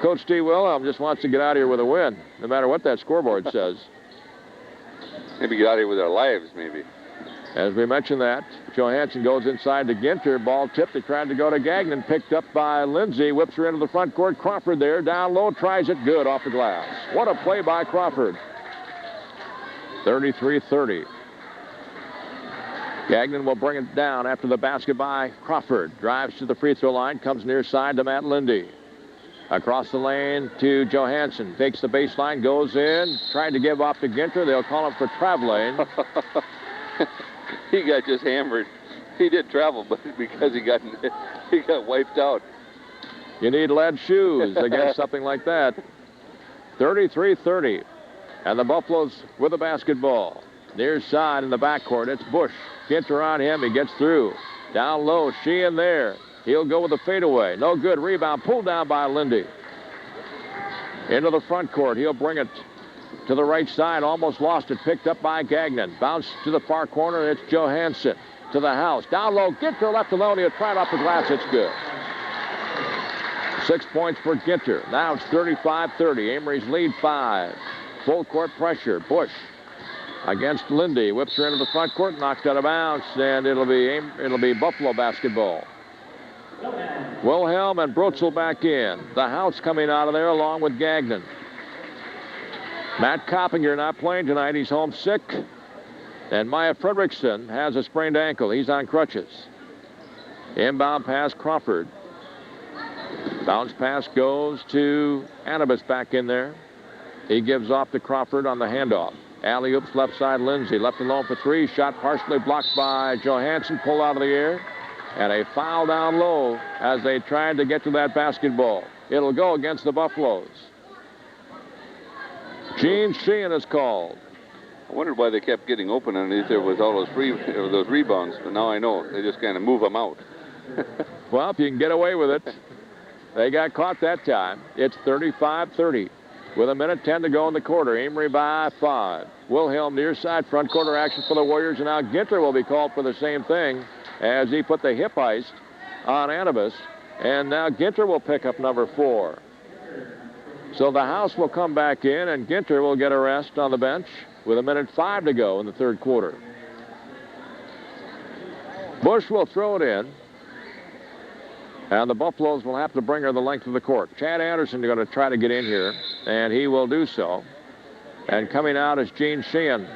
Coach Steve Wilhem just wants to get out of here with a win, no matter what that scoreboard says. Maybe get out of here with our lives, maybe. As we mentioned that, Johanson goes inside to Ginter. Ball tipped. They tried to go to Gagnon. Picked up by Lindee. Whips her into the front court. Crawford there. Down low. Tries it. Good off the glass. What a play by Crawford. 33-30. Gagnon will bring it down after the basket by Crawford. Drives to the free throw line. Comes near side to Matt Lindee. Across the lane to Johanson. Takes the baseline. Goes in. Tried to give off to Ginter. They'll call him for traveling. He got just hammered. He did travel, but because he got wiped out. You need lead shoes against something like that. 33-30. And the Buffaloes with the basketball. Near side in the backcourt. It's Bush. Ginter on him. He gets through. Down low. Sheehan there. He'll go with the fadeaway. No good. Rebound. Pulled down by Lindee. Into the front court. He'll bring it to the right side. Almost lost it. Picked up by Gagnon. Bounce to the far corner. It's Johanson. To the house. Down low. Ginter left alone. He'll try it off the glass. It's good. 6 points for Ginter. Now it's 35-30. Amery's lead 5. Full court pressure. Bush against Lindee. Whips her into the front court. Knocked out of bounds. And it'll be Buffalo basketball. Wilhem and Brotzel back in. The house coming out of there along with Gagnon. Matt Coppinger not playing tonight. He's homesick. And Maya Fredrickson has a sprained ankle. He's on crutches. Inbound pass, Crawford. Bounce pass goes to Anibas back in there. He gives off to Crawford on the handoff. Alley-oops left side, Lindsay. Left alone for 3. Shot partially blocked by Johanson. Pull out of the air. And a foul down low as they tried to get to that basketball. It'll go against the Buffaloes. Gene Sheehan is called. I wondered why they kept getting open underneath there with all those rebounds, but now I know. They just kind of move them out. Well, if you can get away with it. They got caught that time. It's 35-30. With 1:10 to go in the quarter. Amery by 5. Wilhelm near side. Front quarter action for the Warriors. And now Ginter will be called for the same thing as he put the hip heist on Anibas. And now Ginter will pick up number 4. So the house will come back in, and Ginter will get a rest on the bench with 1:05 to go in the third quarter. Bush will throw it in. And the Buffaloes will have to bring her the length of the court. Chad Anderson is going to try to get in here, and he will do so. And coming out is Gene Sheehan.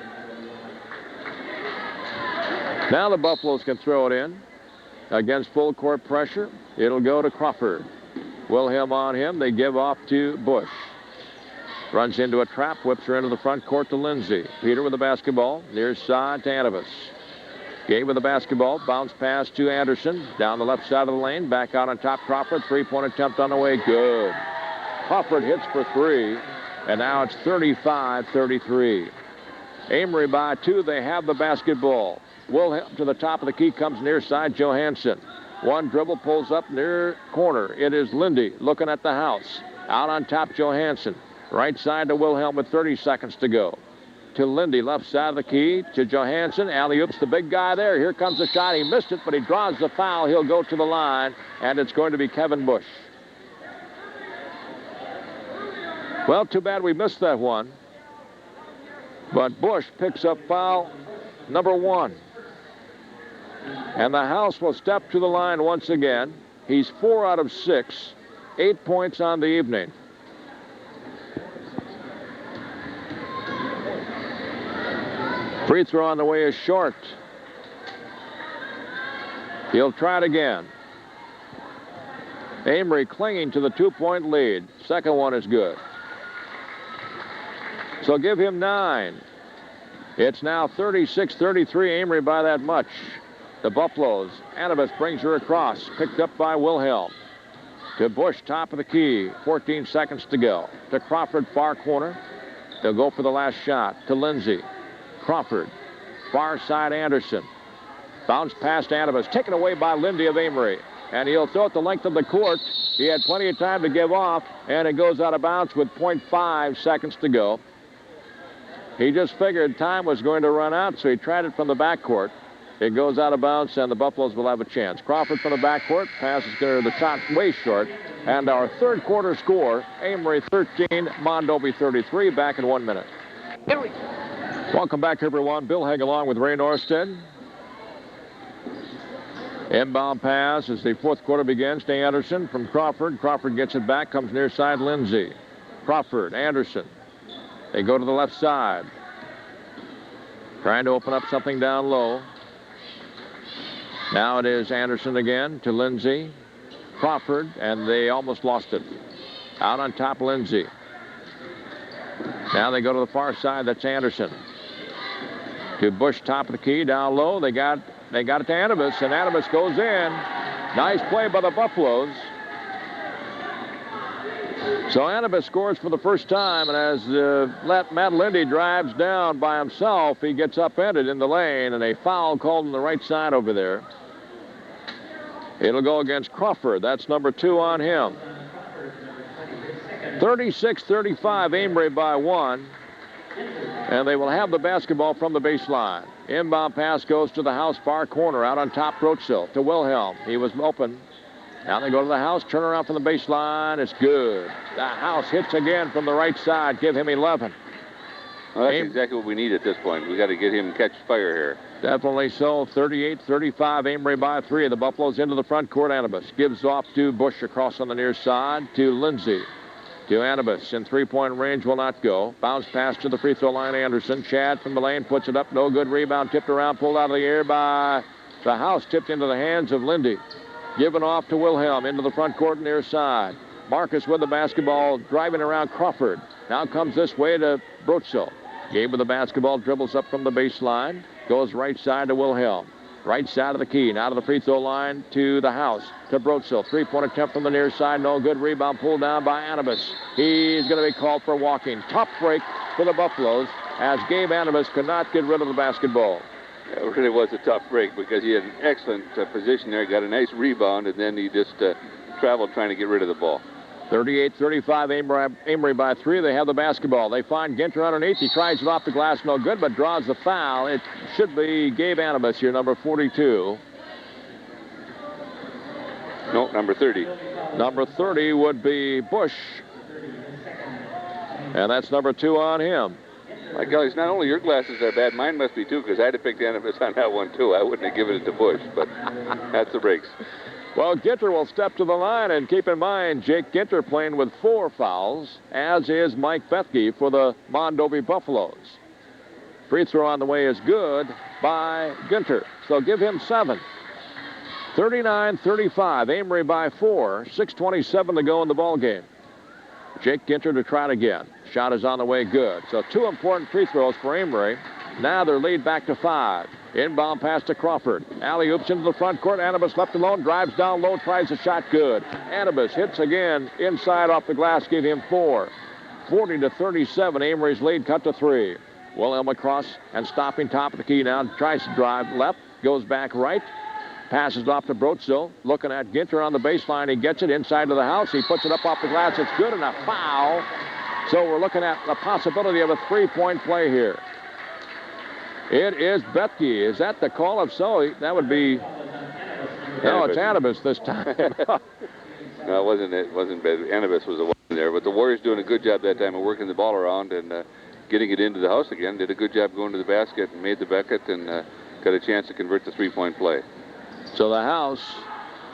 Now the Buffaloes can throw it in against full court pressure. It'll go to Crawford. Wilhem on him. They give off to Bush. Runs into a trap, whips her into the front court to Lindsay. Peter with the basketball. Near side to Anibas. Gabe with the basketball. Bounce pass to Anderson. Down the left side of the lane. Back out on top, Crawford. Three-point attempt on the way. Good. Crawford hits for 3. And now it's 35-33. Amery by 2. They have the basketball. Wilhem to the top of the key. Comes near side. Johanson. One dribble, pulls up near corner. It is Lindee looking at the house. Out on top, Johanson. Right side to Wilhem with 30 seconds to go. To Lindee, left side of the key, to Johanson. Alley-oops, the big guy there. Here comes the shot. He missed it, but he draws the foul. He'll go to the line, and it's going to be Kevin Bush. Well, too bad we missed that one. But Bush picks up foul number 1. And the house will step to the line once again. He's 4 out of 6. 8 points on the evening. Free throw on the way is short. He'll try it again. Amery clinging to the 2-point lead. Second one is good. So give him 9. It's now 36-33. Amery by that much. The Buffaloes. Anibas brings her across. Picked up by Wilhelm. To Bush, top of the key. 14 seconds to go. To Crawford, far corner. They'll go for the last shot. To Lindsay. Crawford. Far side, Anderson. Bounce past Anibas. Taken away by Lindee of Amery. And he'll throw it the length of the court. He had plenty of time to give off. And it goes out of bounds with 0.5 seconds to go. He just figured time was going to run out, so he tried it from the backcourt. It goes out of bounds, and the Buffaloes will have a chance. Crawford from the backcourt. Passes the shot way short. And our third quarter score, Amery 13, Mondovi 33. Back in 1 minute. Welcome back, everyone. Bill Haig along with Ray Norstead. Inbound pass as the fourth quarter begins to Anderson from Crawford. Crawford gets it back, comes near side Lindee. Crawford, Anderson. They go to the left side. Trying to open up something down low. Now it is Anderson again to Lindee. Crawford, and they almost lost it. Out on top, Lindee. Now they go to the far side. That's Anderson. To Bush, top of the key, down low. They got it to Anibus, and Anibus goes in. Nice play by the Buffaloes. So Anibus scores for the first time, and as Matt Lindee drives down by himself, he gets upended in the lane, and a foul called on the right side over there. It'll go against Crawford. That's number 2 on him. 36-35, Amery by 1. And they will have the basketball from the baseline. Inbound pass goes to the house far corner. Out on top, Brotzel to Wilhem. He was open. Now they go to the house, turn around from the baseline. It's good. The house hits again from the right side. Give him 11. Well, that's exactly what we need at this point. We got to get him catch fire here. Definitely so. 38-35, Amery by 3. The Buffaloes into the front court. Anibus gives off to Bush across on the near side to Lindee. To Anibus in three-point range will not go. Bounce pass to the free throw line. Anderson. Chad from the lane puts it up. No good. Rebound tipped around, pulled out of the air by the house. Tipped into the hands of Lindee. Given off to Wilhem into the front court near side. Marcus with the basketball driving around Crawford. Now comes this way to Brotzel. Gabe with the basketball, dribbles up from the baseline. Goes right side to Wilhem. Right side of the key. Now to the free throw line to the house. To Brotzel. Three-point attempt from the near side. No good. Rebound pulled down by Anibus. He's going to be called for walking. Tough break for the Buffaloes as Gabe Anibus could not get rid of the basketball. It really was a tough break because he had an excellent position there. Got a nice rebound, and then he just traveled trying to get rid of the ball. 38-35, Amery by 3. They have the basketball. They find Ginter underneath. He tries it off the glass, no good, but draws the foul. It should be Gabe Anibus here, number 42. No, number 30. Number 30 would be Bush. And that's number 2 on him. My golly, it's not only your glasses are bad, mine must be too, because I'd have picked Anibus on that one too. I wouldn't have given it to Bush, but that's the breaks. Well, Ginter will step to the line, and keep in mind, Jake Ginter playing with 4 fouls, as is Mike Bethke for the Mondovi Buffaloes. Free throw on the way is good by Ginter, so give him 7. 39-35, Amery by 4, 6:27 to go in the ball game. Jake Ginter to try it again. Shot is on the way, good. So 2 important free throws for Amery. Now their lead back to 5. Inbound pass to Crawford. Alley-oops into the front court. Anibus left alone. Drives down low. Tries a shot. Good. Anibus hits again. Inside off the glass. Give him 4. 40-37. Amery's lead cut to 3. Wilhem across and stopping top of the key now. Tries to drive left. Goes back right. Passes off to Brotzel. Looking at Ginter on the baseline. He gets it inside to the house. He puts it up off the glass. It's good and a foul. So we're looking at the possibility of a 3-point play here. It is Bethke. Is that the call? If so, that would be... No, it's Anibus this time. No, it wasn't bad. Anibus was the one there. But the Warriors doing a good job that time of working the ball around and getting it into the house again. Did a good job going to the basket and made the bucket and got a chance to convert the 3-point play. So the house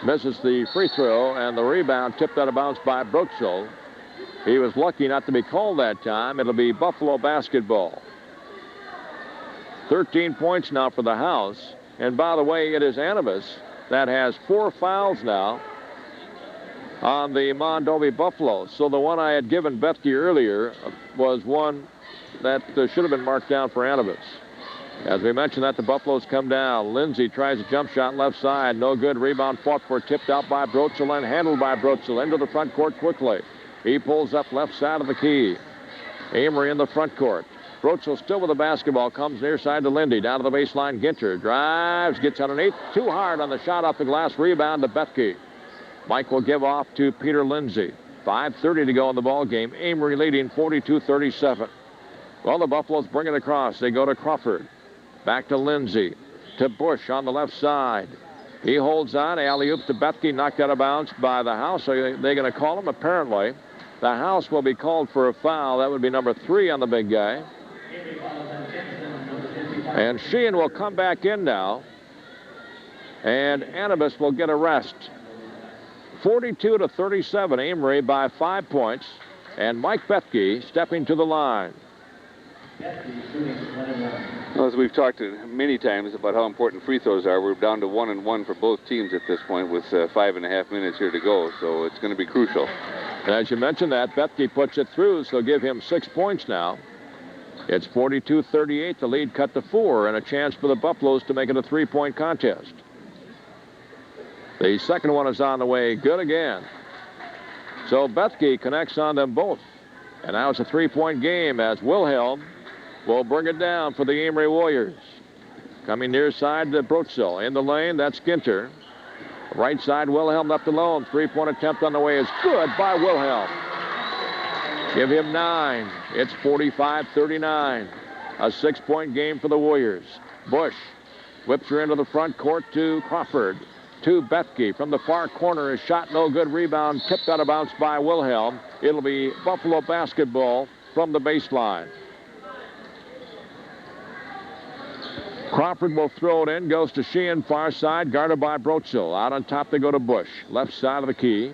misses the free throw, and the rebound tipped out of bounds by Brotzel. He was lucky not to be called that time. It'll be Buffalo basketball. 13 points now for the house. And by the way, it is Anibus that has 4 fouls now on the Mondovi Buffaloes. So the one I had given Bethke earlier was one that should have been marked down for Anibus. As we mentioned that, the Buffaloes come down. Lindee tries a jump shot left side. No good. Rebound fought for, tipped out by Brotzel and handled by Brotzel into the front court quickly. He pulls up left side of the key. Amery in the front court. Brotzel still with the basketball. Comes near side to Lindee. Down to the baseline. Ginter drives. Gets underneath. Too hard on the shot off the glass. Rebound to Bethke. Mike will give off to Peter Lindee. 5:30 to go in the ball game. Amery leading 42-37. Well, the Buffaloes bring it across. They go to Crawford. Back to Lindee. To Bush on the left side. He holds on. Alley-oop to Bethke. Knocked out of bounds by the house. So they're going to call him, apparently. The house will be called for a foul. That would be number 3 on the big guy. And Sheehan will come back in now. and Anibus will get a rest. 42-37, Amery by 5 points, and Mike Bethke stepping to the line. Well, as we've talked many times about how important free throws are, we're down to 1-1 for both teams at this point with 5.5 minutes here to go, so it's going to be crucial. And as you mentioned that, Bethke puts it through, so give him 6 points now. It's 42-38, the lead cut to 4, and a chance for the Buffaloes to make it a 3-point contest. The second one is on the way, good again. So Bethke connects on them both. And now it's a 3-point game as Wilhelm will bring it down for the Amery Warriors. Coming near side to Brotzel. In the lane, that's Ginter. Right side, Wilhelm left alone. 3-point attempt on the way is good by Wilhelm. Give him 9. It's 45-39. A 6-point game for the Warriors. Bush whips her into the front court to Crawford. To Bethke from the far corner. His shot no good. Rebound tipped out of bounds by Wilhelm. It'll be Buffalo basketball from the baseline. Crawford will throw it in. Goes to Sheehan, far side, guarded by Brotzel. Out on top they go to Bush. Left side of the key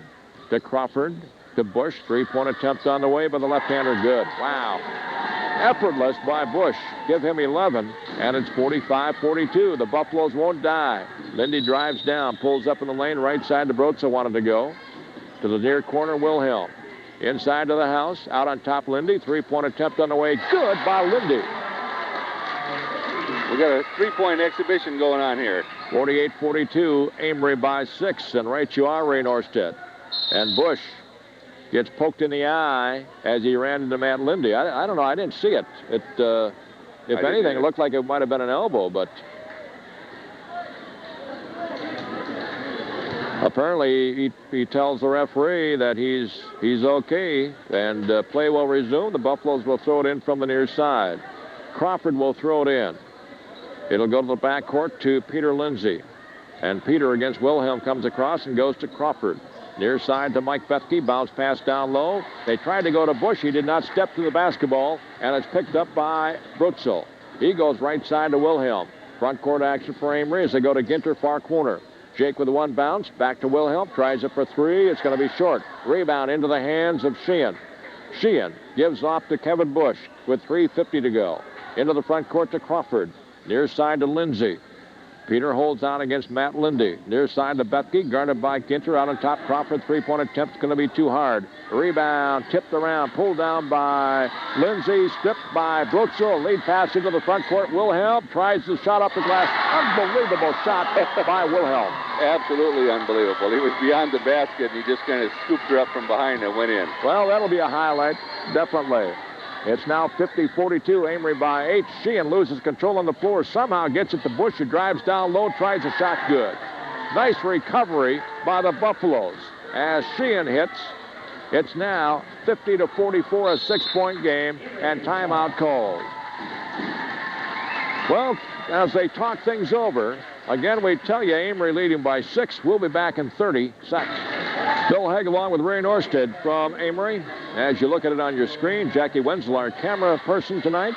to Crawford. To Bush. 3-point attempt on the way, but the left-hander good. Wow. Effortless by Bush. Give him 11, and it's 45-42. The Buffaloes won't die. Lindee drives down, pulls up in the lane, right side to Brotzel wanted to go. To the near corner, Wilhelm. Inside to the house, out on top, Lindee. 3-point attempt on the way, good by Lindee. We got a 3-point exhibition going on here. 48-42, Amery by 6, and right you are, Ray Norstedt. And Bush gets poked in the eye as he ran into Matt Lindee. I don't know. I didn't see it. If anything, it looked like it might have been an elbow, but apparently he tells the referee that he's okay, and play will resume. The Buffaloes will throw it in from the near side. Crawford will throw it in. It'll go to the backcourt to Peter Lindsay. And Peter against Wilhelm comes across and goes to Crawford. Near side to Mike Bethke, bounce pass down low. They tried to go to Bush. He did not step to the basketball, and it's picked up by Brotzel. He goes right side to Wilhelm. Front court action for Amery as they go to Ginter, far corner. Jake with the one bounce, back to Wilhelm, tries it for 3. It's going to be short. Rebound into the hands of Sheehan. Sheehan gives off to Kevin Bush with 3:50 to go. Into the front court to Crawford. Near side to Lindsay. Peter holds on against Matt Lindee. Near side to Bethke, guarded by Ginter. Out on top, Crawford. 3-point attempt is going to be too hard. Rebound, tipped around, pulled down by Lindsay, stripped by Brotzel. Lead pass into the front court. Wilhelm tries the shot up the glass. Unbelievable shot by Wilhelm. Absolutely unbelievable. He was beyond the basket, and he just kind of scooped her up from behind and went in. Well, that'll be a highlight, definitely. It's now 50-42, Amery by 8. Sheehan loses control on the floor, somehow gets it to Bush, who drives down low, tries a shot good. Nice recovery by the Buffaloes. As Sheehan hits, it's now 50-44, a 6-point game, and timeout called. Well, as they talk things over, again, we tell you Amery leading by 6. We'll be back in 30 seconds. Bill Haig along with Ray Norstedt from Amery. As you look at it on your screen, Jackie Wenzel, our camera person tonight.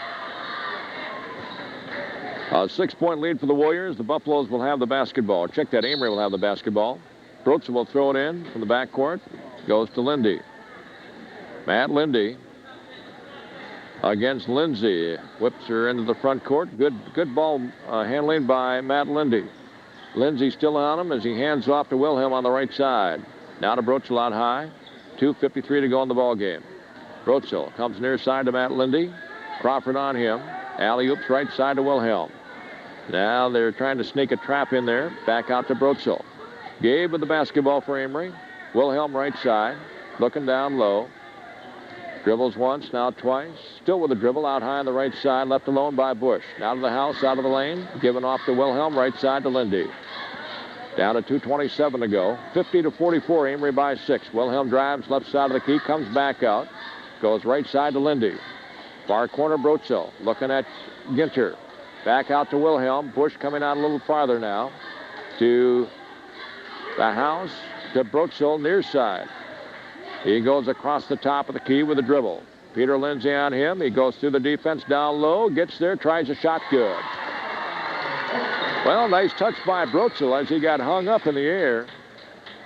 A 6-point lead for the Warriors. The Buffaloes will have the basketball. Check that, Amery will have the basketball. Brotzel will throw it in from the backcourt. Goes to Lindee. Matt Lindee against Lindsay. Whips her into the front court. Good ball handling by Matt Lindee. Lindsay still on him as he hands off to Wilhelm on the right side. Now to Brotzel out high. 2:53 to go in the ball game. Brotzel comes near side to Matt Lindee. Crawford on him. Alley-oops right side to Wilhelm. Now they're trying to sneak a trap in there. Back out to Brotzel. Gabe with the basketball for Amery. Wilhelm right side. Looking down low. Dribbles once, now twice. Still with the dribble out high on the right side. Left alone by Bush. Out of the house, out of the lane. Given off to Wilhelm. Right side to Lindee. Down to 2:27 to go. 50-44, Amery by 6. Wilhelm drives left side of the key, comes back out. Goes right side to Lindee. Far corner, Brotzel. Looking at Ginter. Back out to Wilhelm. Bush coming out a little farther now. To the house, to Brotzel, near side. He goes across the top of the key with a dribble. Peter Lindsay on him. He goes through the defense down low, gets there, tries a shot good. Well, nice touch by Brotzel as he got hung up in the air.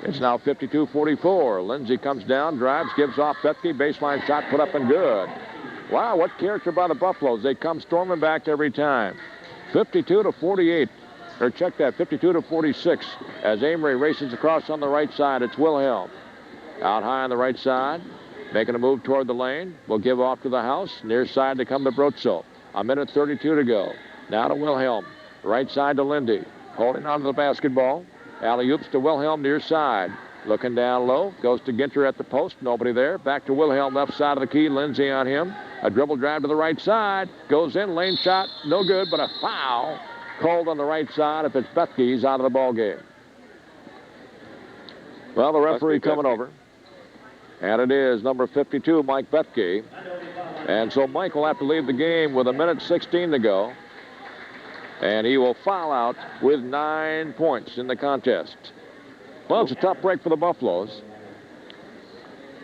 It's now 52-44. Lindee comes down, drives, gives off Bethke. Baseline shot put up and good. Wow, what character by the Buffaloes. They come storming back every time. 52-48. Or check that, 52-46 as Amery races across on the right side. It's Wilhem. Out high on the right side, making a move toward the lane. Will give off to the house. Near side to come to Brotzel. A minute 32 to go. Now to Wilhem. Right side to Lindee. Holding on to the basketball. Alley-oops to Wilhem near side. Looking down low. Goes to Ginter at the post. Nobody there. Back to Wilhem left side of the key. Lindee on him. A dribble drive to the right side. Goes in. Lane shot. No good, but a foul. Called on the right side. If it's Bethke, he's out of the ball game. Well, the referee coming over. And it is number 52, Mike Bethke. And so Mike will have to leave the game with a minute 16 to go. And he will foul out with 9 points in the contest. Well, it's a tough break for the Buffaloes.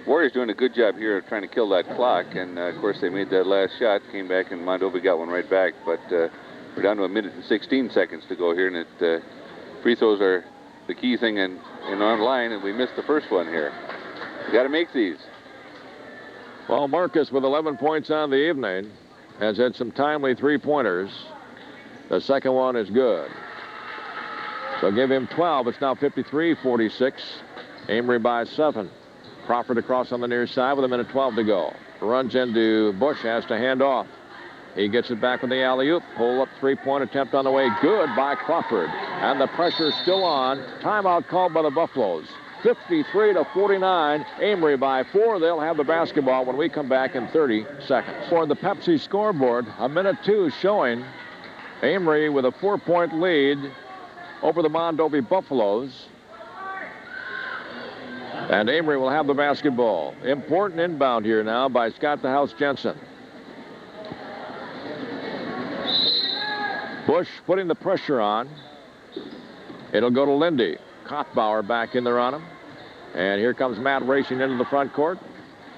Warriors doing a good job here of trying to kill that clock. And, of course, they made that last shot. Came back, and Mondovi got one right back. But we're down to a minute and 16 seconds to go here. And free throws are the key thing in online. And we missed the first one here. We got to make these. Well, Marcus with 11 points on the evening has had some timely three-pointers. The second one is good. So give him 12. It's now 53-46. Amery by 7. Crawford across on the near side with a minute 12 to go. Runs into Bush, has to hand off. He gets it back with the alley-oop. Pull-up three-point attempt on the way. Good by Crawford. And the pressure's still on. Timeout called by the Buffaloes. 53-49. Amery by 4. They'll have the basketball when we come back in 30 seconds. For the Pepsi scoreboard, a minute 2 showing Amery with a 4-point lead over the Mondovi Buffaloes. And Amery will have the basketball. Important inbound here now by Scott the House Jensen. Bush putting the pressure on. It'll go to Lindee. Kottbauer back in there on him. And here comes Matt racing into the front court.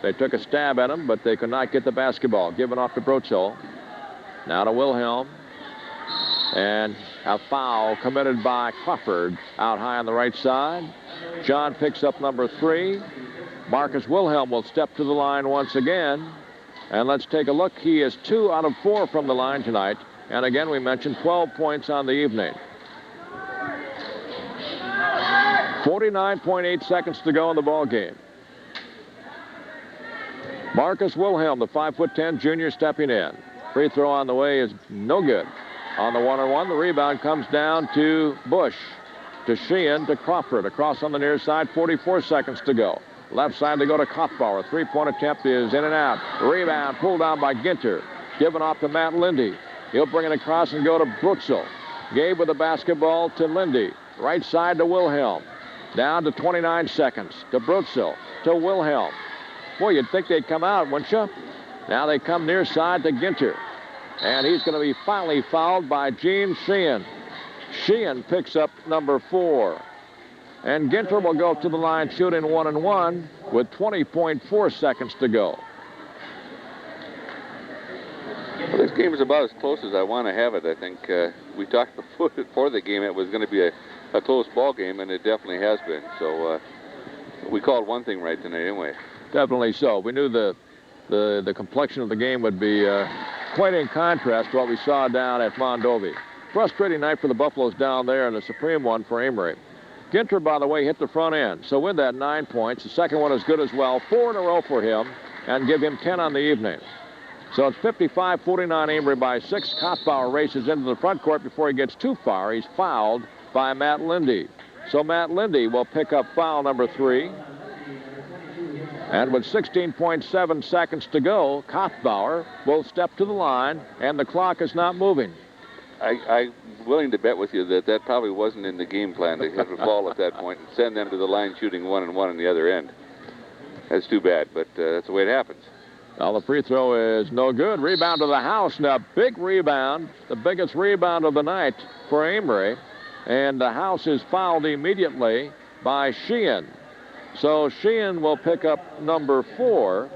They took a stab at him, but they could not get the basketball. Given off to Brotzel. Now to Wilhem. And a foul committed by Crawford out high on the right side. John picks up number 3. Marcus Wilhem will step to the line once again. And let's take a look. He is 2 out of 4 from the line tonight. And again, we mentioned 12 points on the evening. 49.8 seconds to go in the ball game. Marcus Wilhem, the 5'10" junior, stepping in. Free throw on the way is no good. On the one-on-one, the rebound comes down to Bush, to Sheehan, to Crawford. Across on the near side, 44 seconds to go. Left side to go to Kottbauer. Three-point attempt is in and out. Rebound pulled down by Ginter. Given off to Matt Lindee. He'll bring it across and go to Brotzel. Gabe with the basketball to Lindee. Right side to Wilhem. Down to 29 seconds. To Brotzel. To Wilhem. Boy, you'd think they'd come out, wouldn't you? Now they come near side to Ginter. And he's going to be finally fouled by Gene Sheehan. Sheehan picks up number 4. And Ginter will go to the line shooting 1-and-1 with 20.4 seconds to go. Well, this game is about as close as I want to have it. I think we talked before the game it was going to be a close ball game, and it definitely has been. So we called one thing right tonight anyway. Definitely so. We knew the complexion of the game would be quite in contrast to what we saw down at Mondovi. Frustrating night for the Buffaloes down there, and a supreme one for Amery. Ginter, by the way, hit the front end. So with that, 9 points. The second one is good as well. 4 in a row for him, and give him 10 on the evening. So it's 55-49, Amery by 6. Kottbauer races into the front court before he gets too far. He's fouled by Matt Lindee. So Matt Lindee will pick up foul number 3. And with 16.7 seconds to go, Kottbauer will step to the line, and the clock is not moving. I'm willing to bet with you that probably wasn't in the game plan to hit the ball at that point and send them to the line shooting 1-and-1 on the other end. That's too bad, but that's the way it happens. Well, the free throw is no good. Rebound to the house. Now, big rebound, the biggest rebound of the night for Amery. And the house is fouled immediately by Sheehan. So Sheehan will pick up number 4,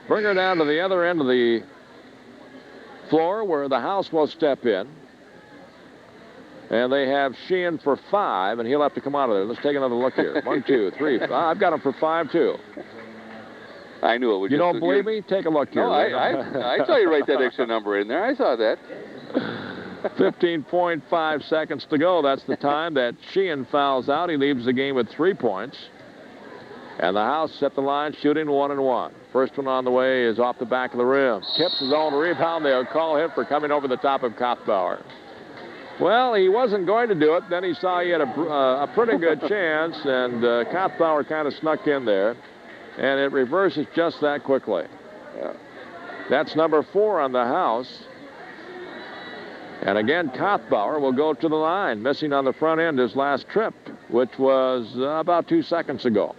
bring her down to the other end of the floor where the house will step in. And they have Sheehan for 5, and he'll have to come out of there. Let's take another look here. 1, 2, 3. I've got him for 5, too. I knew it would. You don't believe me? Take a look here. No, I saw you write that extra number in there. I saw that. 15.5 seconds to go. That's the time that Sheehan fouls out. He leaves the game with 3 points. And the House set the line, shooting 1-1. First one on the way is off the back of the rim. Tips his own rebound. They'll call him for coming over the top of Kothbauer. Well, he wasn't going to do it. Then he saw he had a pretty good chance, and Kothbauer kind of snuck in there. And it reverses just that quickly. Yeah. That's number 4 on the House. And again, Kothbauer will go to the line, missing on the front end his last trip, which was about 2 seconds ago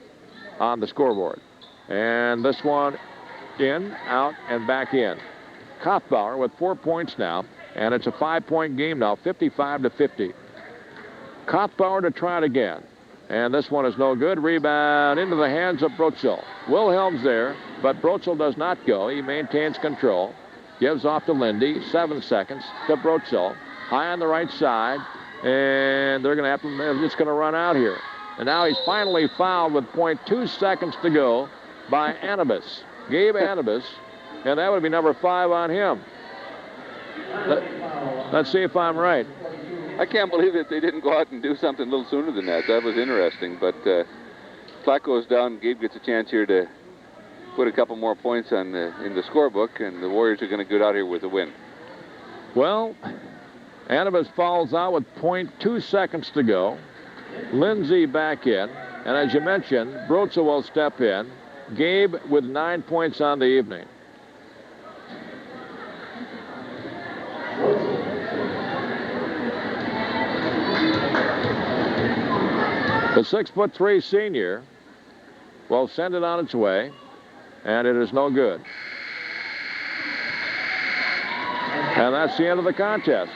on the scoreboard. And this one in, out, and back in. Kothbauer with 4 points now, and it's a 5-point game now, 55-50. Kothbauer to try it again. And this one is no good. Rebound into the hands of Brotzel. Wilhelm's there, but Brotzel does not go. He maintains control. Gives off to Lindee. 7 seconds to Brotzel. High on the right side. And they're going to have to, they're just going to run out here. And now he's finally fouled with 0.2 seconds to go by Anibas. Gabe Anibas. And that would be number 5 on him. Let's see if I'm right. I can't believe that they didn't go out and do something a little sooner than that. That was interesting. But clock goes down. Gabe gets a chance here to put a couple more points on in the scorebook, and the Warriors are going to get out here with a win. Well, Anibas falls out with 0.2 seconds to go. Lindee back in. And as you mentioned, Brotzel will step in. Gabe with 9 points on the evening. The 6'3" senior will send it on its way, and it is no good. And that's the end of the contest.